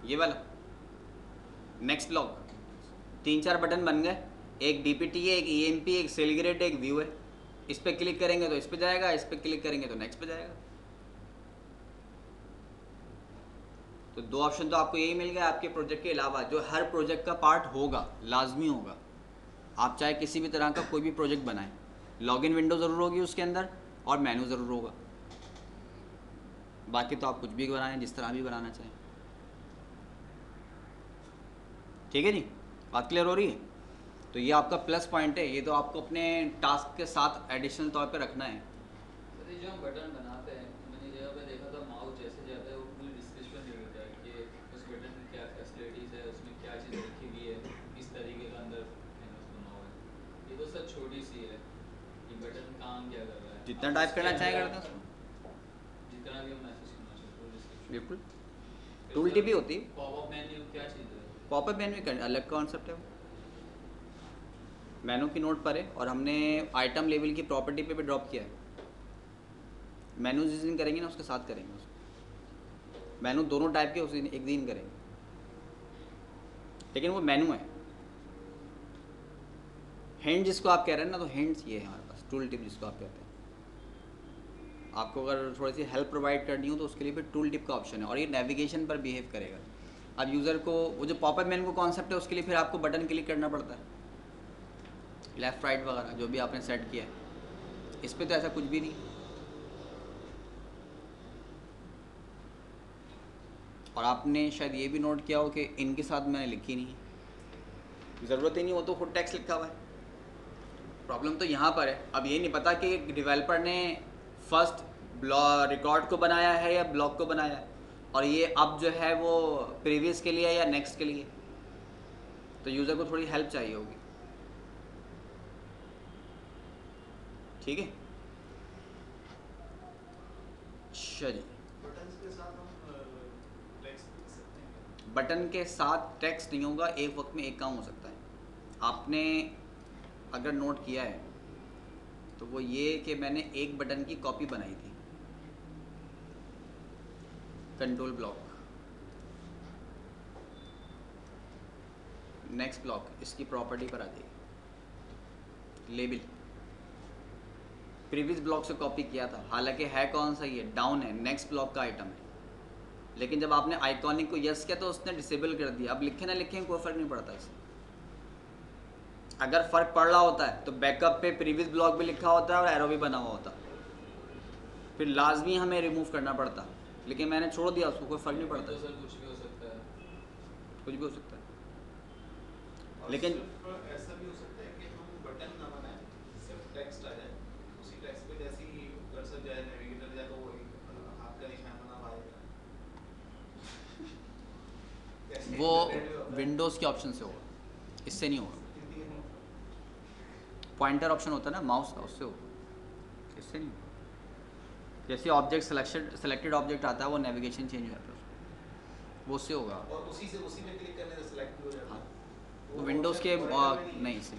ये वाला नेक्स्ट ब्लॉक 3-4 बटन बन गए, एक DPT है, एक EMP, एक सेलग्रेड, एक व्यू है। इस पर क्लिक करेंगे तो इस पर जाएगा, इस पर क्लिक करेंगे तो नेक्स्ट पे जाएगा। तो 2 ऑप्शन तो आपको यही मिल गया आपके प्रोजेक्ट के अलावा, जो हर प्रोजेक्ट का पार्ट होगा, लाजमी होगा। आप चाहे किसी भी तरह का कोई भी प्रोजेक्ट बनाएं, लॉगिन विंडो ज़रूर होगी उसके अंदर और मेनू ज़रूर होगा। बाकी तो आप कुछ भी बनाएं, जिस तरह भी बनाना चाहें। ठीक है जी, बात क्लियर हो रही है? तो ये आपका प्लस पॉइंट है, ये तो आपको अपने टास्क के साथ एडिशनल तौर पे रखना है। सर ये जो हम बटन बनाते हैं, मैंने जगह पे देखा था माउस जैसे जाता है वो पूरी डिस्क्रिप्शन दे देता है कि उस बटन में क्या फैसिलिटीज़ है, उसमें क्या चीज़ रखी हुई है, किस तरीके का अंदर कैनवस बना हुआ है। ये तो सर छोटी सी है, ये बटन काम क्या कर रहा है, जितना टाइप करना चाहें करते हैं, जितना भी हम मैसेज करना चाहते हो डिस्क्रिप्शन। बिल्कुल। टूल टिप भी होती है। पॉपअप मेन्यू क्या चीज़ है? पॉपअप मेन्यू का अलग कॉन्सेप्ट है। मेनू की नोट पर है और हमने आइटम लेवल की प्रॉपर्टी पे भी ड्रॉप किया है। मेनू जिस दिन करेंगे ना उसके साथ करेंगे उसको। मेनू दोनों टाइप के उस दिन एक दिन करेंगे, लेकिन वो मेनू है। हिंट जिसको आप कह रहे हैं ना, तो हिंट्स ये है हमारे पास, टूल टिप जिसको आप कहते हैं। आपको अगर थोड़ी सी हेल्प प्रोवाइड करनी हो तो उसके लिए फिर टूल टिप का ऑप्शन है, और ये नेविगेशन पर बिहेव करेगा। अब यूज़र को वो जो पॉपअप मेनू का कॉन्सेप्ट है उसके लिए फिर आपको बटन क्लिक करना पड़ता है, लेफ़्ट राइट वगैरह जो भी आपने सेट किया है। इस पे तो ऐसा कुछ भी नहीं। और आपने शायद ये भी नोट किया हो कि इनके साथ मैंने लिखी नहीं है, ज़रूरत ही नहीं, वो तो खुद टेक्स्ट लिखा हुआ है। प्रॉब्लम तो यहाँ पर है, अब ये नहीं पता कि डेवलपर ने फर्स्ट रिकॉर्ड को बनाया है या ब्लॉक को बनाया है, और ये अब जो है वो प्रीवियस के लिए या नेक्स्ट के लिए। तो यूज़र को थोड़ी हेल्प चाहिए होगी। ठीक है। अच्छा जी, बटन्स के साथ हम टेक्स्ट लिख सकते हैं क्या? बटन के साथ टेक्स्ट नहीं होगा, एक वक्त में एक काम हो सकता है। आपने अगर नोट किया है तो वो ये कि मैंने एक बटन की कॉपी बनाई थी, कंट्रोल ब्लॉक, नेक्स्ट ब्लॉक, इसकी प्रॉपर्टी पर आ जाइए, लेबल, प्रीवियस ब्लॉक से कॉपी किया था, हालांकि है कौन सा, ये डाउन है, नेक्स्ट ब्लॉक का आइटम है, लेकिन जब आपने आइकॉनिक को यस किया तो उसने डिसेबल कर दिया। अब लिखे ना लिखें कोई फ़र्क नहीं पड़ता इससे। अगर फ़र्क पड़ रहा होता है तो बैकअप पे प्रीवियस ब्लॉक भी लिखा होता है और एरो भी बना हुआ होता, फिर लाजमी हमें रिमूव करना पड़ता, लेकिन मैंने छोड़ दिया, उसको कोई फ़र्क नहीं पड़ता, तो सर कुछ भी हो सकता है। कुछ भी हो सकता है। और लेकिन सिर्फ ऐसा भी हो सकता है कि हम बटन ना बनाएं, सिर्फ टेक्स्ट आ जाए, उसी टेक्स्ट पे जैसे ही कर्सर जाए, नेविगेटर जाए, तो वो एक हाथ का निशान बना हुआ आएगा। जैसे वो इंटरनेट में होता है। विंडोज़ के ऑप्शन से होगा, इससे नहीं होगा। हिंदी में नहीं होता। पॉइंटर ऑप्शन होता है ना माउस का, उससे होगा, इससे नहीं होगा। जैसे ऑब्जेक्ट सेलेक्टेड ऑब्जेक्ट आता है वो नेविगेशन चेंज हो जाता है, वो उससे होगा। और उसी में क्लिक करने से सिलेक्ट हो जाता हाँ, है। वो विंडोज़ के नहीं, इससे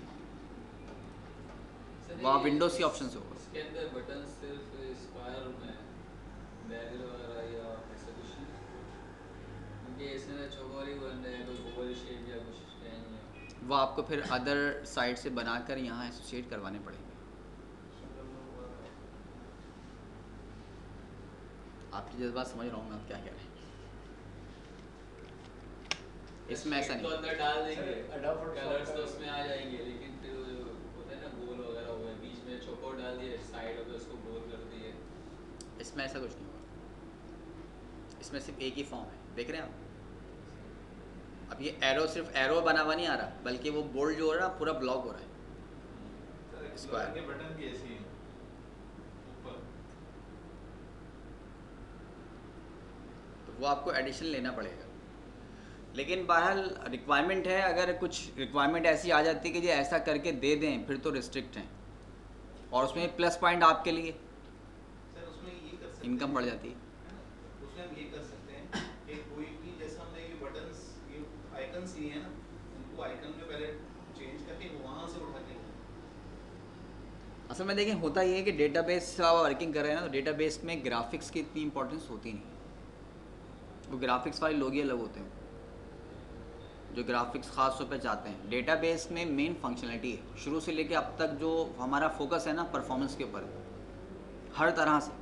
सर वहाँ ये विंडोज़ के ऑप्शन से होगा। इसके अंदर बटन सिर्फ स्क्वायर में बैरियर वगैरह या ऐसा कुछ नहीं, क्योंकि इसमें चौकोर ही बन रहा है, कोई ओवल शेप या कुछ है नहीं है। वो आपको फिर अदर साइड से बनाकर यहाँ एसोसिएट करवाने पड़ेंगे। आपकी जज्बात समझ रहा हूँ मैं, आप क्या कह रहे हैं। इसमें ऐसा शेप तो नहीं, अंदर डाल देंगे, सर, Adobe Photoshop कलर्स तो का- उसमें आ जाएंगे, लेकिन फिर वो जो होता है ना गोल वगैरह हो गया, बीच में चौकोर डाल दिए, साइड हो गया उसको गोल कर दिए। इसमें ऐसा कुछ नहीं होगा, इसमें सिर्फ एक ही फॉर्म है, देख रहे हैं आप। अब ये एरो सिर्फ एरो बना हुआ नहीं आ रहा, बल्कि वो बोल्ड जो हो रहा है पूरा ब्लॉक हो रहा है। स्क्वायर के बटन भी ऐसी हैं ऊपर, तो वो आपको एडिशन लेना पड़ेगा। लेकिन बहरहाल रिक्वायरमेंट है, अगर कुछ रिक्वायरमेंट ऐसी आ जाती है कि जो ऐसा करके दे दें, फिर तो रिस्ट्रिक्ट हैं, और उसमें प्लस पॉइंट आपके लिए सर उसमें ये कर सकते इनकम हैं, बढ़ जाती है। है ना? उसमें हम ये कर सकते हैं कि कोई भी, जैसा हमने ये बटन्स, ये आइकन्स लिए हैं ना, उनको आइकन में पहले चेंज करके वहाँ से उठा के असल में देखिए होता ये है कि डेटाबेस से आप वर्किंग कर रहे हैं ना, तो डेटाबेस में ग्राफिक्स की इतनी इंपॉर्टेंस होती नहीं है। वो ग्राफिक्स वाले लोग ही अलग होते हैं जो ग्राफिक्स ख़ास तौर पे चाहते हैं। डेटाबेस में मेन फंक्शनलिटी है, शुरू से लेके अब तक जो हमारा फोकस है ना परफॉर्मेंस के ऊपर, हर तरह से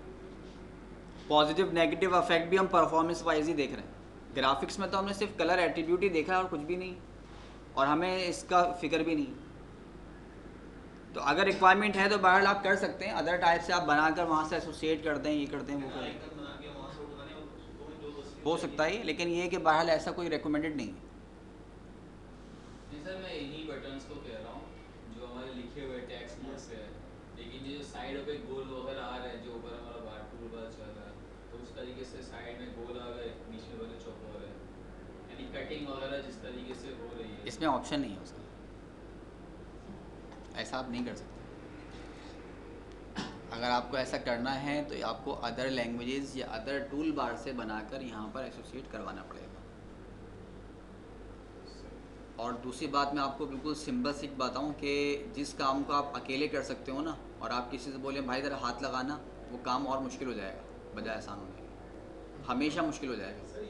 पॉजिटिव नेगेटिव अफेक्ट भी हम परफॉर्मेंस वाइज ही देख रहे हैं। ग्राफिक्स में तो हमने सिर्फ कलर एट्रीब्यूट ही देखा है और कुछ भी नहीं, और हमें इसका फिक्र भी नहीं। तो अगर रिक्वायरमेंट है तो बहरहाल आप कर सकते हैं, अदर टाइप से आप बनाकर वहाँ से एसोसिएट करते हैं, ये करते हैं, वो करते हैं, आइकन बना के वहाँ से उठाने, और उसको में जो बस हो सकता है, लेकिन ये है कि बहरहाल ऐसा कोई रिकमेंडेड नहीं है। नहीं सर, मैं इन्हीं बटन्स को कह रहा हूँ जो हमारे लिखे हुए टेक्स्ट में से है, लेकिन ये जो साइड पे गोल वगैरह आ रहा है, जो ऊपर हमारा बार टूल बार चल रहा है, तो उस तरीके से साइड में गोल आ गए, बीच में वाले चौकोर है, यानी कटिंग वगैरह जिस तरीके से हो रही है। इसमें ऑप्शन नहीं है उसका, ऐसा आप नहीं कर सकते। अगर आपको ऐसा करना है तो आपको अदर लैंग्वेजेस या अदर टूल बार से बनाकर यहाँ पर एसोसिएट करवाना पड़ेगा। और दूसरी बात मैं आपको बिल्कुल सिंपल सी बताऊँ कि जिस काम को आप अकेले कर सकते हो ना, और आप किसी से बोलें भाई ज़रा हाथ लगाना, वो काम और मुश्किल हो जाएगा बजाय आसान होने के, हमेशा मुश्किल हो जाएगा। सर